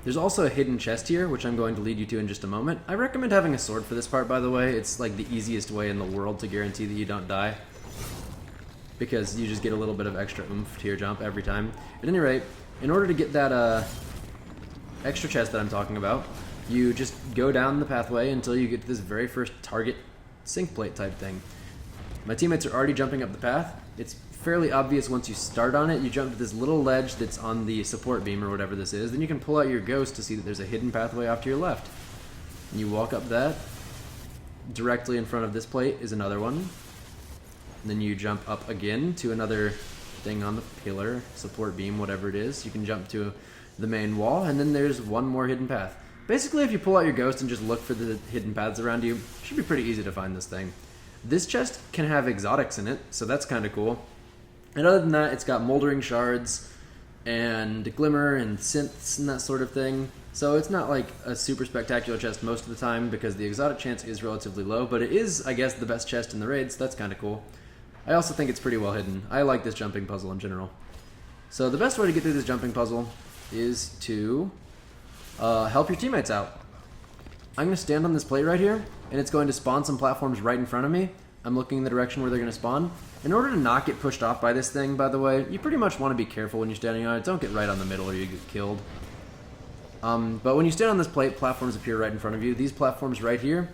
There's also a hidden chest here, which I'm going to lead you to in just a moment. I recommend having a sword for this part, by the way. It's like the easiest way in the world to guarantee that you don't die, because you just get a little bit of extra oomph to your jump every time. At any rate, in order to get that extra chest that I'm talking about, you just go down the pathway until you get to this very first target sink plate type thing. My teammates are already jumping up the path. It's fairly obvious once you start on it. You jump to this little ledge that's on the support beam or whatever this is. Then you can pull out your ghost to see that there's a hidden pathway off to your left. And you walk up that. Directly in front of this plate is another one. And then you jump up again to another thing on the pillar, support beam, whatever it is. You can jump to the main wall, and then there's one more hidden path. Basically, if you pull out your ghost and just look for the hidden paths around you, it should be pretty easy to find this thing. This chest can have exotics in it, so that's kind of cool. And other than that, it's got moldering shards and glimmer and synths and that sort of thing. So it's not like a super spectacular chest most of the time because the exotic chance is relatively low, but it is, I guess, the best chest in the raid, so that's kind of cool. I also think it's pretty well hidden. I like this jumping puzzle in general. So the best way to get through this jumping puzzle is to help your teammates out. I'm going to stand on this plate right here, and it's going to spawn some platforms right in front of me. I'm looking in the direction where they're going to spawn. In order to not get pushed off by this thing, by the way, you pretty much want to be careful when you're standing on it. Don't get right on the middle or you get killed. But when you stand on this plate, platforms appear right in front of you. These platforms right here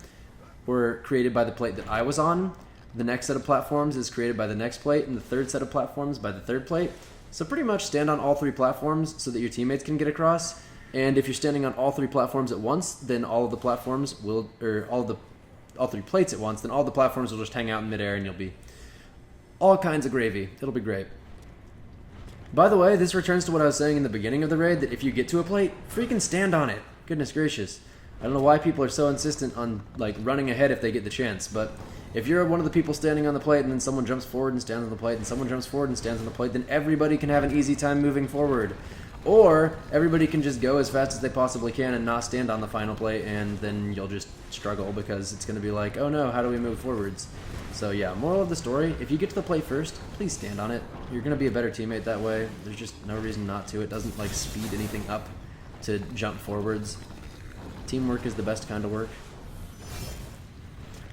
were created by the plate that I was on. The next set of platforms is created by the next plate, and the third set of platforms by the third plate. So pretty much stand on all 3 platforms so that your teammates can get across. And if you're standing on all 3 platforms at once, then all of the platforms will, or all 3 plates at once, then all the platforms will just hang out in midair and you'll be all kinds of gravy. It'll be great. By the way, this returns to what I was saying in the beginning of the raid, that if you get to a plate, freaking stand on it. Goodness gracious. I don't know why people are so insistent on like running ahead if they get the chance, but if you're one of the people standing on the plate and then someone jumps forward and stands on the plate and someone jumps forward and stands on the plate, then everybody can have an easy time moving forward. Or everybody can just go as fast as they possibly can and not stand on the final plate, and then you'll just struggle because it's going to be like, oh no, how do we move forwards? So yeah, moral of the story, if you get to the plate first, please stand on it. You're going to be a better teammate that way. There's just no reason not to. It doesn't like speed anything up to jump forwards. Teamwork is the best kind of work.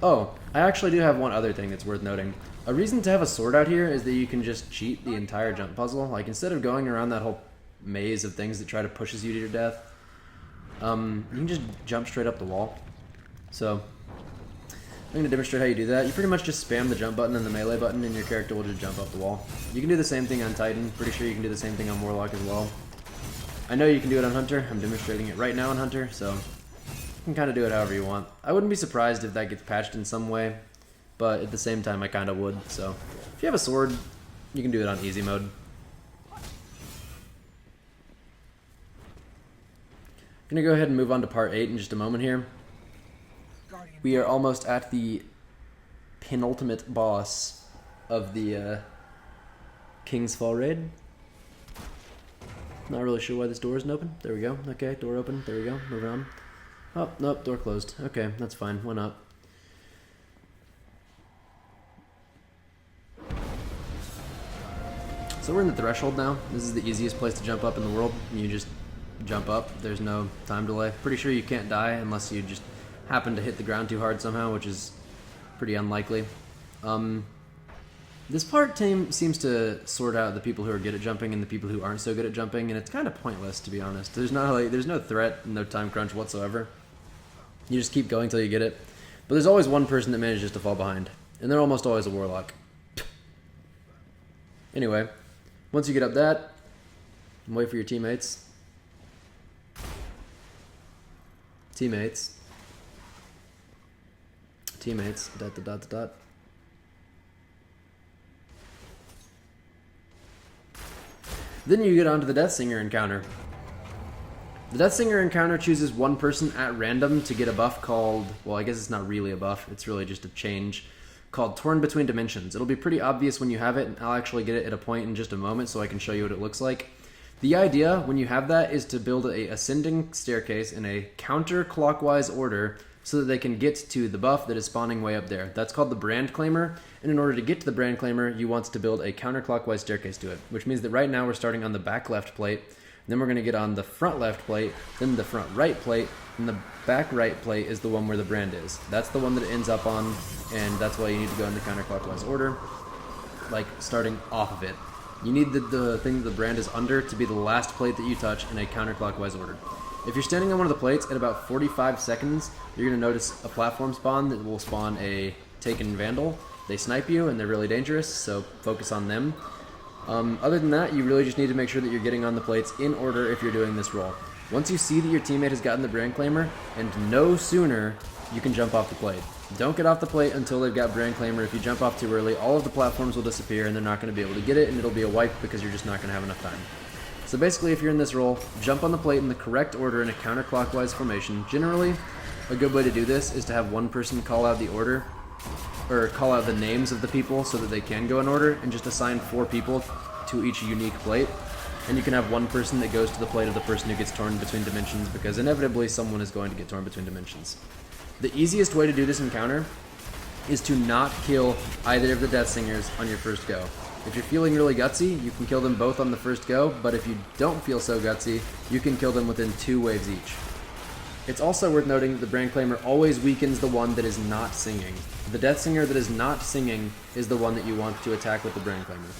Oh, I actually do have one other thing that's worth noting. A reason to have a sword out here is that you can just cheat the entire jump puzzle. Like instead of going around that whole maze of things that try to pushes you to your death, you can just jump straight up the wall. So I'm going to demonstrate how you do that. You pretty much just spam the jump button and the melee button, and your character will just jump up the wall. You can do the same thing on Titan. Pretty sure you can do the same thing on Warlock as well. I know you can do it on Hunter. I'm demonstrating it right now on Hunter, so you can kind of do it however you want. I wouldn't be surprised if that gets patched in some way, but at the same time, I kind of would. So if you have a sword, you can do it on easy mode. I'm going to go ahead and move on to part 8 in just a moment here. We are almost at the penultimate boss of the King's Fall raid. Not really sure why this door isn't open. There we go. Okay, door open. There we go. Moving on. Oh, nope, door closed. Okay, that's fine. Went up. So we're in the threshold now. This is the easiest place to jump up in the world. You just jump up. There's no time delay. Pretty sure you can't die unless you just happen to hit the ground too hard somehow, which is pretty unlikely. This part seems to sort out the people who are good at jumping and the people who aren't so good at jumping, and it's kind of pointless, to be honest. There's no threat, no time crunch whatsoever. You just keep going till you get it. But there's always one person that manages to fall behind, and they're almost always a warlock. Anyway, once you get up that, wait for your teammates. Teammates, dot, dot, dot, dot. Then you get onto the Deathsinger encounter. The Deathsinger encounter chooses one person at random to get a buff called, well, I guess it's not really a buff, it's really just a change, called Torn Between Dimensions. It'll be pretty obvious when you have it, and I'll actually get it at a point in just a moment so I can show you what it looks like. The idea, when you have that, is to build a ascending staircase in a counterclockwise order so that they can get to the buff that is spawning way up there. That's called the Brand Claimer, and in order to get to the Brand Claimer, you want to build a counterclockwise staircase to it, which means that right now we're starting on the back left plate, then we're going to get on the front left plate, then the front right plate, and the back right plate is the one where the brand is. That's the one that it ends up on, and that's why you need to go in the counterclockwise order, like starting off of it. You need the thing that the brand is under to be the last plate that you touch in a counterclockwise order. If you're standing on one of the plates at about 45 seconds, you're going to notice a platform spawn that will spawn a Taken Vandal. They snipe you and they're really dangerous, so focus on them. Other than that, you really just need to make sure that you're getting on the plates in order if you're doing this roll. Once you see that your teammate has gotten the Brand Claimer, and no sooner, you can jump off the plate. Don't get off the plate until they've got Brand Claimer. If you jump off too early, all of the platforms will disappear and they're not going to be able to get it, and it'll be a wipe because you're just not going to have enough time. So basically, if you're in this roll, jump on the plate in the correct order in a counterclockwise formation. Generally, a good way to do this is to have one person call out the order, or call out the names of the people so that they can go in order, and just assign 4 people to each unique plate. And you can have one person that goes to the plate of the person who gets torn between dimensions, because inevitably someone is going to get torn between dimensions. The easiest way to do this encounter is to not kill either of the Deathsingers on your first go. If you're feeling really gutsy, you can kill them both on the first go, but if you don't feel so gutsy, you can kill them within 2 waves each. It's also worth noting that the Brand Claimer always weakens the one that is not singing. The Deathsinger that is not singing is the one that you want to attack with the Brand Claimer.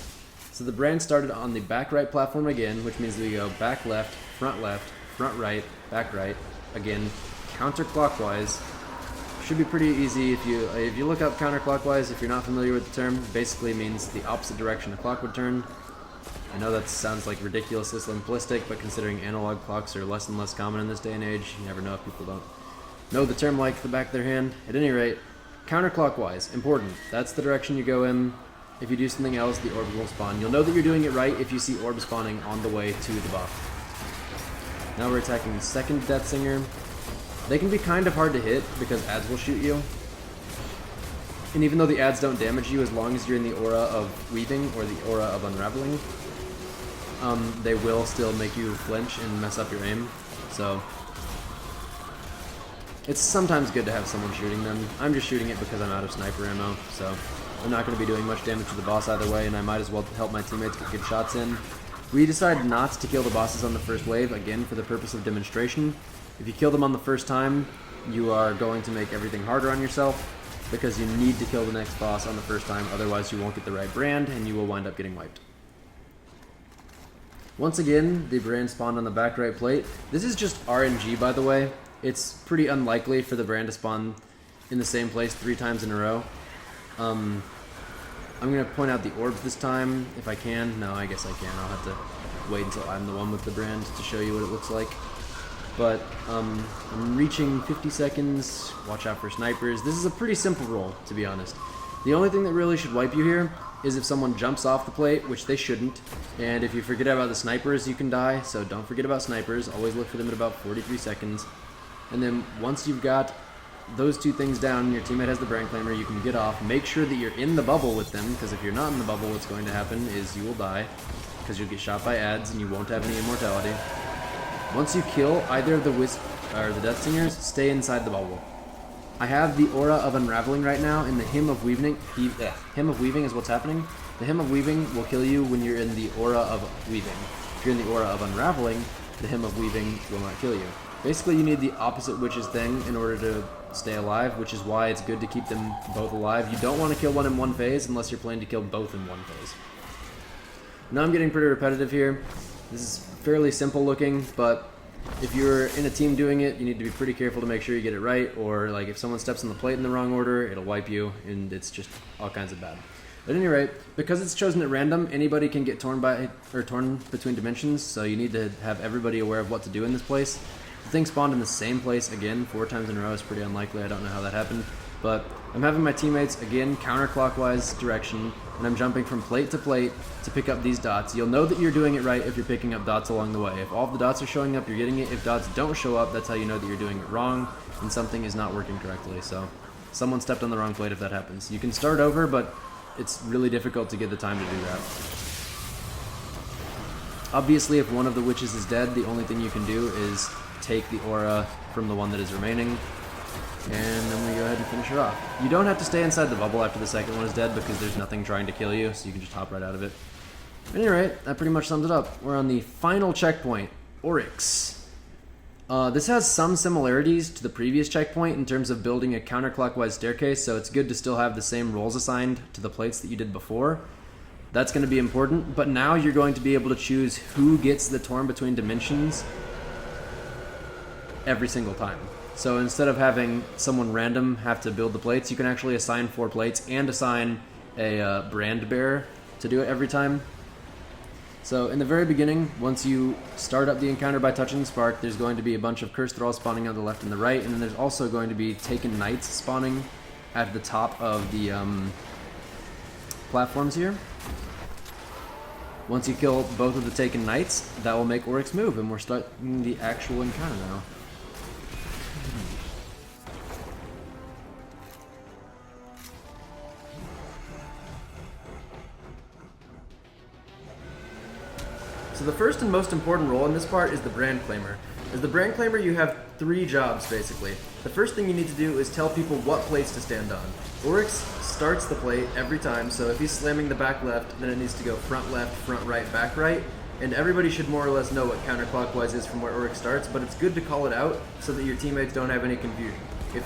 So the brand started on the back right platform again, which means that we go back left, front right, back right, again, counterclockwise. Should be pretty easy if you look up counterclockwise. If you're not familiar with the term, it basically means the opposite direction a clock would turn. I know that sounds like ridiculously simplistic, but considering analog clocks are less and less common in this day and age, you never know if people don't know the term like the back of their hand. At any rate, counterclockwise, important. That's the direction you go in. If you do something else, the orb will spawn. You'll know that you're doing it right if you see orbs spawning on the way to the buff. Now we're attacking the second Deathsinger. They can be kind of hard to hit because ads will shoot you. And even though the ads don't damage you, as long as you're in the aura of weaving or the aura of unraveling, they will still make you flinch and mess up your aim. So it's sometimes good to have someone shooting them. I'm just shooting it because I'm out of sniper ammo, so I'm not going to be doing much damage to the boss either way, and I might as well help my teammates get good shots in. We decided not to kill the bosses on the first wave, again for the purpose of demonstration. If you kill them on the first time, you are going to make everything harder on yourself, because you need to kill the next boss on the first time, otherwise you won't get the right brand, and you will wind up getting wiped. Once again, the brand spawned on the back right plate. This is just RNG, by the way. It's pretty unlikely for the brand to spawn in the same place 3 times in a row. I'm going to point out the orbs this time, if I can. No, I guess I can. I'll have to wait until I'm the one with the brand to show you what it looks like. But I'm reaching 50 seconds. Watch out for snipers. This is a pretty simple roll, to be honest. The only thing that really should wipe you here is if someone jumps off the plate, which they shouldn't. And if you forget about the snipers, you can die. So don't forget about snipers. Always look for them at about 43 seconds. And then once you've got those 2 things down and your teammate has the brand claimer, you can get off. Make sure that you're in the bubble with them, because if you're not in the bubble, what's going to happen is you will die, because you'll get shot by ads and you won't have any immortality. Once you kill either of the Wisp or the Deathsingers, stay inside the bubble. I have the Aura of Unraveling right now, and the Hymn of Weaving. Hymn of Weaving is what's happening. The Hymn of Weaving will kill you when you're in the Aura of Weaving. If you're in the Aura of Unraveling, the Hymn of Weaving will not kill you. Basically, you need the opposite Witch's thing in order to stay alive, which is why it's good to keep them both alive. You don't want to kill one in one phase unless you're planning to kill both in one phase. Now I'm getting pretty repetitive here. This is fairly simple looking, but if you're in a team doing it, you need to be pretty careful to make sure you get it right, or like if someone steps on the plate in the wrong order, it'll wipe you, and it's just all kinds of bad. At any rate, because it's chosen at random, anybody can get torn between dimensions, so you need to have everybody aware of what to do in this place. The thing spawned in the same place again 4 times in a row is pretty unlikely. I don't know how that happened, but I'm having my teammates again counterclockwise direction, and I'm jumping from plate to plate to pick up these dots. You'll know that you're doing it right if you're picking up dots along the way. If all of the dots are showing up, you're getting it. If dots don't show up, that's how you know that you're doing it wrong and something is not working correctly. So someone stepped on the wrong plate if that happens. You can start over, but it's really difficult to get the time to do that. Obviously, if one of the witches is dead, the only thing you can do is take the aura from the one that is remaining, and then we go ahead and finish her off. You don't have to stay inside the bubble after the second one is dead because there's nothing trying to kill you, so you can just hop right out of it. At any rate, that pretty much sums it up. We're on the final checkpoint, Oryx. This has some similarities to the previous checkpoint in terms of building a counterclockwise staircase, so it's good to still have the same roles assigned to the plates that you did before. That's going to be important, but now you're going to be able to choose who gets the Torn Between Dimensions every single time. So instead of having someone random have to build the plates, you can actually assign 4 plates and assign a brand bearer to do it every time. So in the very beginning, once you start up the encounter by touching the spark, there's going to be a bunch of cursed thralls spawning on the left and the right, and then there's also going to be taken knights spawning at the top of the platforms here. Once you kill both of the taken knights, that will make Oryx move, and we're starting the actual encounter now. So the first and most important role in this part is the brand claimer. As the brand claimer, you have 3 jobs basically. The first thing you need to do is tell people what plates to stand on. Oryx starts the plate every time, so if he's slamming the back left, then it needs to go front left, front right, back right, and everybody should more or less know what counterclockwise is from where Oryx starts, but it's good to call it out so that your teammates don't have any confusion. If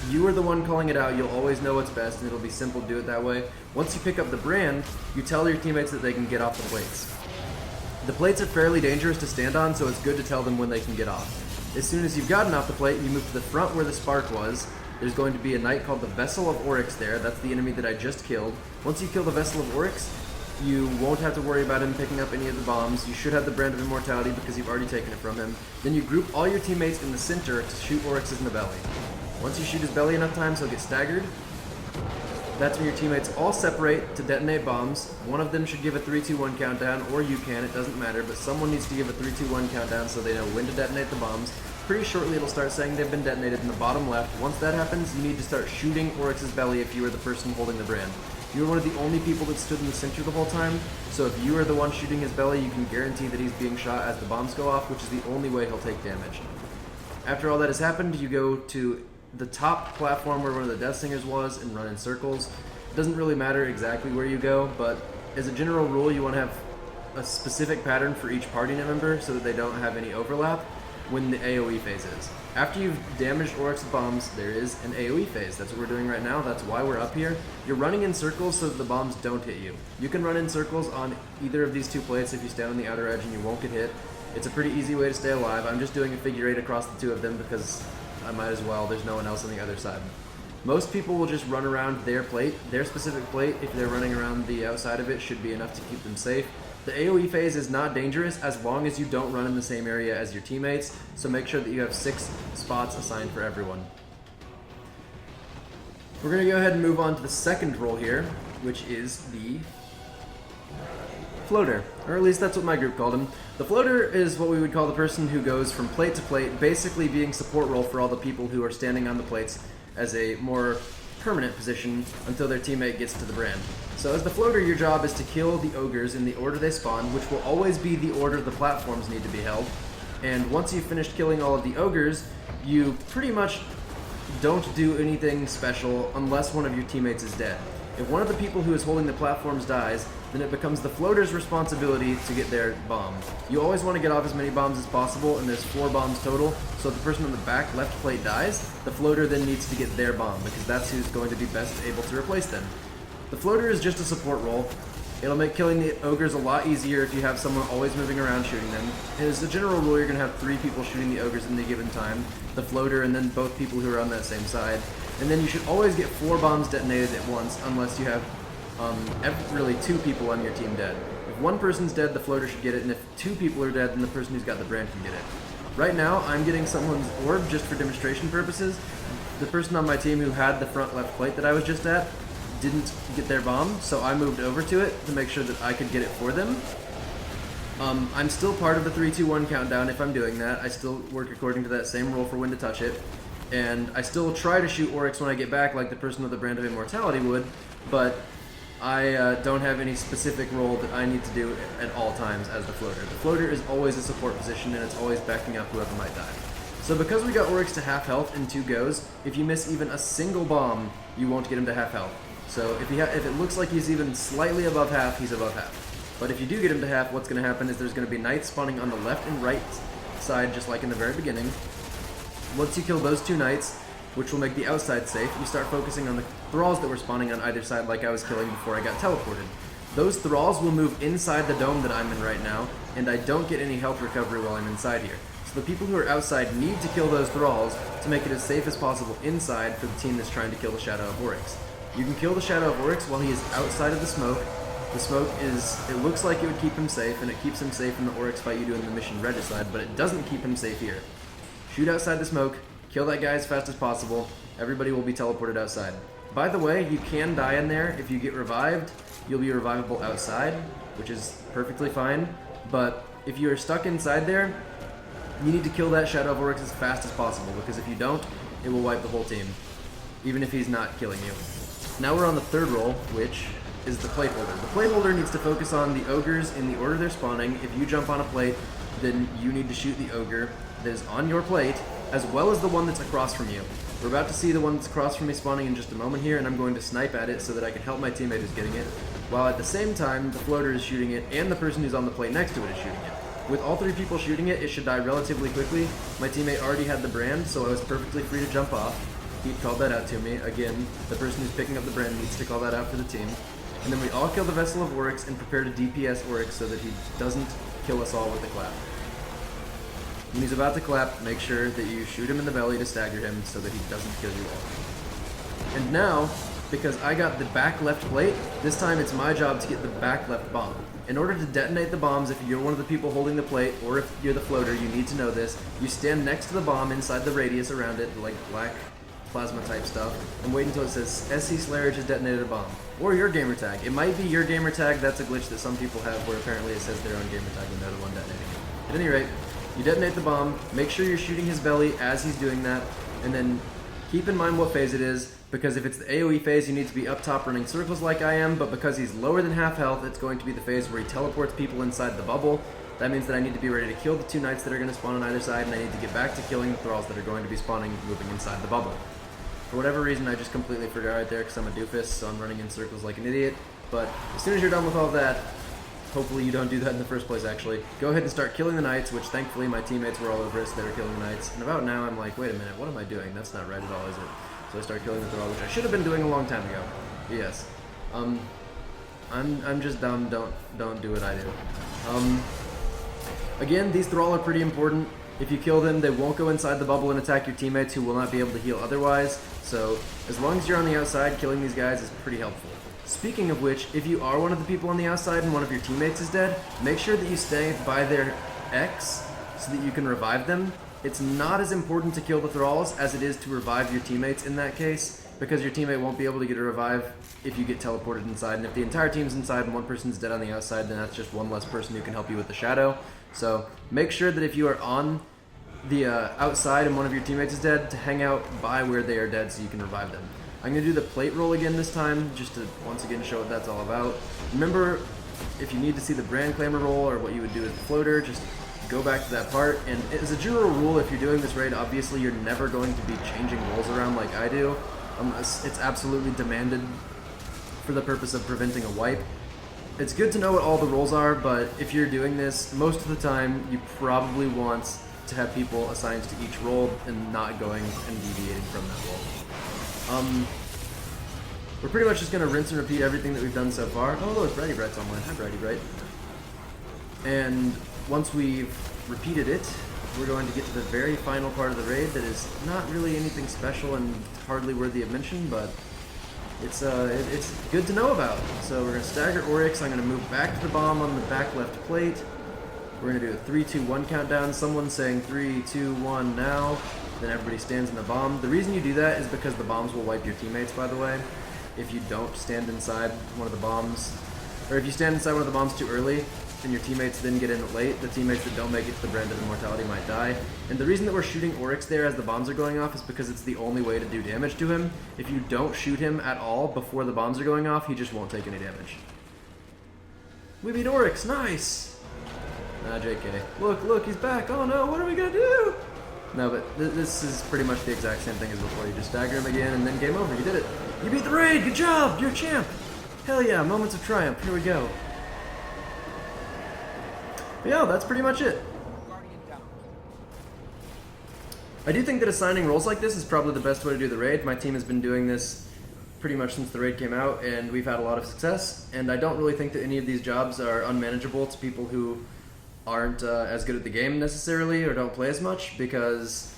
you are the one calling it out, you'll always know what's best, and it'll be simple to do it that way. Once you pick up the brand, you tell your teammates that they can get off the plates. The plates are fairly dangerous to stand on, so it's good to tell them when they can get off. As soon as you've gotten off the plate, you move to the front where the spark was. There's going to be a knight called the Vessel of Oryx there. That's the enemy that I just killed. Once you kill the Vessel of Oryx, you won't have to worry about him picking up any of the bombs. You should have the Brand of Immortality because you've already taken it from him. Then you group all your teammates in the center to shoot Oryx in the belly. Once you shoot his belly enough times, he'll get staggered. That's when your teammates all separate to detonate bombs. One of them should give a 3-2-1 countdown, or you can, it doesn't matter, but someone needs to give a 3-2-1 countdown so they know when to detonate the bombs. Pretty shortly it'll start saying they've been detonated in the bottom left. Once that happens, you need to start shooting Oryx's belly if you are the person holding the brand. You are one of the only people that stood in the center the whole time, so if you are the one shooting his belly, you can guarantee that he's being shot as the bombs go off, which is the only way he'll take damage. After all that has happened, you go to the top platform where one of the Deathsingers was and run in circles. It doesn't really matter exactly where you go, but as a general rule, you want to have a specific pattern for each party member so that they don't have any overlap when the AoE phase is. After you've damaged Oryx with bombs, there is an AoE phase. That's what we're doing right now. That's why we're up here. You're running in circles so that the bombs don't hit you. You can run in circles on either of these 2 plates if you stand on the outer edge and you won't get hit. It's a pretty easy way to stay alive. I'm just doing a figure 8 across the 2 of them because I might as well. There's no one else on the other side. Most people will just run around their plate. Their specific plate, if they're running around the outside of it, should be enough to keep them safe. The AoE phase is not dangerous as long as you don't run in the same area as your teammates, so make sure that you have 6 spots assigned for everyone. We're going to go ahead and move on to the second role here, which is the floater, or at least that's what my group called him. The floater is what we would call the person who goes from plate to plate, basically being support role for all the people who are standing on the plates as a more permanent position until their teammate gets to the brand. So as the floater, your job is to kill the ogres in the order they spawn, which will always be the order the platforms need to be held. And once you've finished killing all of the ogres, you pretty much don't do anything special unless one of your teammates is dead. If one of the people who is holding the platforms dies, then it becomes the floater's responsibility to get their bomb. You always want to get off as many bombs as possible, and there's 4 bombs total, so if the person on the back left plate dies, the floater then needs to get their bomb, because that's who's going to be best able to replace them. The floater is just a support role. It'll make killing the ogres a lot easier if you have someone always moving around shooting them. As a general rule, you're going to have 3 people shooting the ogres in a given time, the floater and then both people who are on that same side. And then you should always get 4 bombs detonated at once, unless you have really 2 people on your team dead. If one person's dead, the floater should get it, and if 2 people are dead, then the person who's got the brand can get it. Right now, I'm getting someone's orb just for demonstration purposes. The person on my team who had the front left plate that I was just at didn't get their bomb, so I moved over to it to make sure that I could get it for them. I'm still part of the 3, 2, 1 countdown if I'm doing that. I still work according to that same rule for when to touch it. And I still try to shoot Oryx when I get back like the person with the brand of immortality would, but I don't have any specific role that I need to do at all times as the floater. The floater is always a support position, and it's always backing up whoever might die. So because we got Oryx to half health in 2 goes, if you miss even a single bomb, you won't get him to half health. So if it looks like he's even slightly above half, he's above half. But if you do get him to half, what's going to happen is there's going to be knights spawning on the left and right side, just like in the very beginning. Once you kill those 2 knights, which will make the outside safe, you start focusing on the thralls that were spawning on either side like I was killing before I got teleported. Those thralls will move inside the dome that I'm in right now, and I don't get any health recovery while I'm inside here. So the people who are outside need to kill those thralls to make it as safe as possible inside for the team that's trying to kill the Shadow of Oryx. You can kill the Shadow of Oryx while he is outside of the smoke. The smoke it looks like it would keep him safe, and it keeps him safe in the Oryx fight you do in the mission Regicide, but it doesn't keep him safe here. Shoot outside the smoke, kill that guy as fast as possible, everybody will be teleported outside. By the way, you can die in there. If you get revived, you'll be revivable outside, which is perfectly fine, but if you are stuck inside there, you need to kill that Shadow of Oryx as fast as possible, because if you don't, it will wipe the whole team, even if he's not killing you. Now we're on the third role, which is the plate holder. The plate holder needs to focus on the ogres in the order they're spawning. If you jump on a plate, then you need to shoot the ogre that is on your plate, as well as the one that's across from you. We're about to see the one that's across from me spawning in just a moment here, and I'm going to snipe at it so that I can help my teammate who's getting it, while at the same time the floater is shooting it, and the person who's on the plate next to it is shooting it. With all 3 people shooting it, it should die relatively quickly. My teammate already had the brand, so I was perfectly free to jump off. He called that out to me. Again, the person who's picking up the brand needs to call that out for the team. And then we all kill the Vessel of Oryx and prepare to DPS Oryx so that he doesn't kill us all with the clap. When he's about to clap, make sure that you shoot him in the belly to stagger him so that he doesn't kill you all. And now, because I got the back left plate, this time it's my job to get the back left bomb. In order to detonate the bombs, if you're one of the people holding the plate, or if you're the floater, you need to know this. You stand next to the bomb inside the radius around it, like black plasma type stuff, and wait until it says SC Slayer has detonated a bomb. Or your gamer tag. It might be your gamer tag. That's a glitch that some people have where apparently it says their own gamer tag when they're the one detonating it. At any rate, you detonate the bomb, make sure you're shooting his belly as he's doing that, and then keep in mind what phase it is, because if it's the AoE phase, you need to be up top running circles like I am, but because he's lower than half health, it's going to be the phase where he teleports people inside the bubble. That means that I need to be ready to kill the 2 knights that are going to spawn on either side, and I need to get back to killing the thralls that are going to be spawning moving inside the bubble. For whatever reason, I just completely forgot right there because I'm a doofus, so I'm running in circles like an idiot. But as soon as you're done with all that, hopefully you don't do that in the first place actually, go ahead and start killing the knights, which thankfully my teammates were all over it, so they were killing the knights. And about now I'm like, wait a minute, what am I doing? That's not right at all, is it? So I start killing the Thrall, which I should have been doing a long time ago. But yes. I'm just dumb, don't do what I do. Again, these Thrall are pretty important. If you kill them, they won't go inside the bubble and attack your teammates who will not be able to heal otherwise, so as long as you're on the outside, killing these guys is pretty helpful. Speaking of which, if you are one of the people on the outside and one of your teammates is dead, make sure that you stay by their X so that you can revive them. It's not as important to kill the Thralls as it is to revive your teammates in that case, because your teammate won't be able to get a revive if you get teleported inside, and if the entire team's inside and one person's dead on the outside, then that's just one less person who can help you with the shadow. So make sure that if you are on the outside and one of your teammates is dead, to hang out by where they are dead so you can revive them. I'm going to do the plate roll again this time, just to once again show what that's all about. Remember, if you need to see the brand claimer roll or what you would do as the floater, just go back to that part. And as a general rule, if you're doing this raid, obviously you're never going to be changing rolls around like I do. It's absolutely demanded for the purpose of preventing a wipe. It's good to know what all the rolls are, but if you're doing this, most of the time you probably want to have people assigned to each role and not going and deviating from that role. We're pretty much just going to rinse and repeat everything that we've done so far. Oh look, Brady Bright's online. Hi Brady Bright. And once we've repeated it, we're going to get to the very final part of the raid that is not really anything special and hardly worthy of mention, but it's good to know about. So we're going to stagger Oryx. I'm going to move back to the bomb on the back left plate. We're going to do a 3, 2, 1 countdown. Someone's saying 3, 2, 1 now. Then everybody stands in the bomb. The reason you do that is because the bombs will wipe your teammates, by the way. If you don't stand inside one of the bombs, or if you stand inside one of the bombs too early, and your teammates then get in late, the teammates that don't make it to the Brand of Immortality might die. And the reason that we're shooting Oryx there as the bombs are going off is because it's the only way to do damage to him. If you don't shoot him at all before the bombs are going off, he just won't take any damage. We beat Oryx, nice! Nah, JK. Look, he's back. Oh no, what are we gonna do? No, but this is pretty much the exact same thing as before. You just stagger him again and then game over. You did it. You beat the raid, good job, you're a champ! Hell yeah, moments of triumph, here we go. But yeah, that's pretty much it. I do think that assigning roles like this is probably the best way to do the raid. My team has been doing this pretty much since the raid came out, and we've had a lot of success. And I don't really think that any of these jobs are unmanageable to people who aren't as good at the game necessarily, or don't play as much, because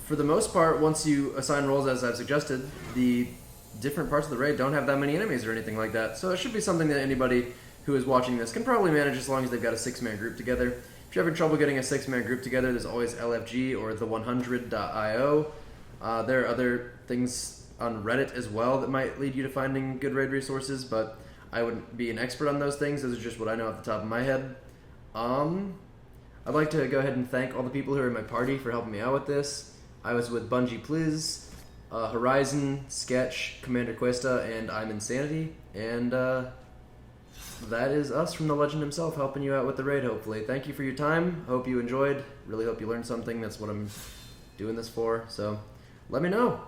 for the most part, once you assign roles as I've suggested, the different parts of the raid don't have that many enemies or anything like that. So it should be something that anybody who is watching this can probably manage as long as they've got a 6-man group together. If you're having trouble getting a 6-man group together, there's always LFG or the 100.io. There are other things on Reddit as well that might lead you to finding good raid resources, but I wouldn't be an expert on those things. Those are just what I know off the top of my head. I'd like to go ahead and thank all the people who are in my party for helping me out with this. I was with Bungie Pliz, Horizon, Sketch, Commander Cuesta, and I'm Insanity, and that is us from the legend himself helping you out with the raid, hopefully. Thank you for your time. Hope you enjoyed. Really hope you learned something. That's what I'm doing this for. So let me know.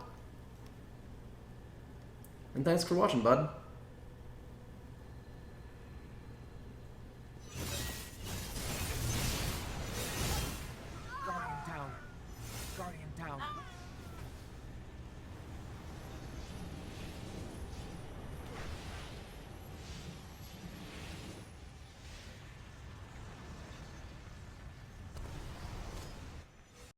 And thanks for watching, bud. Guardian down.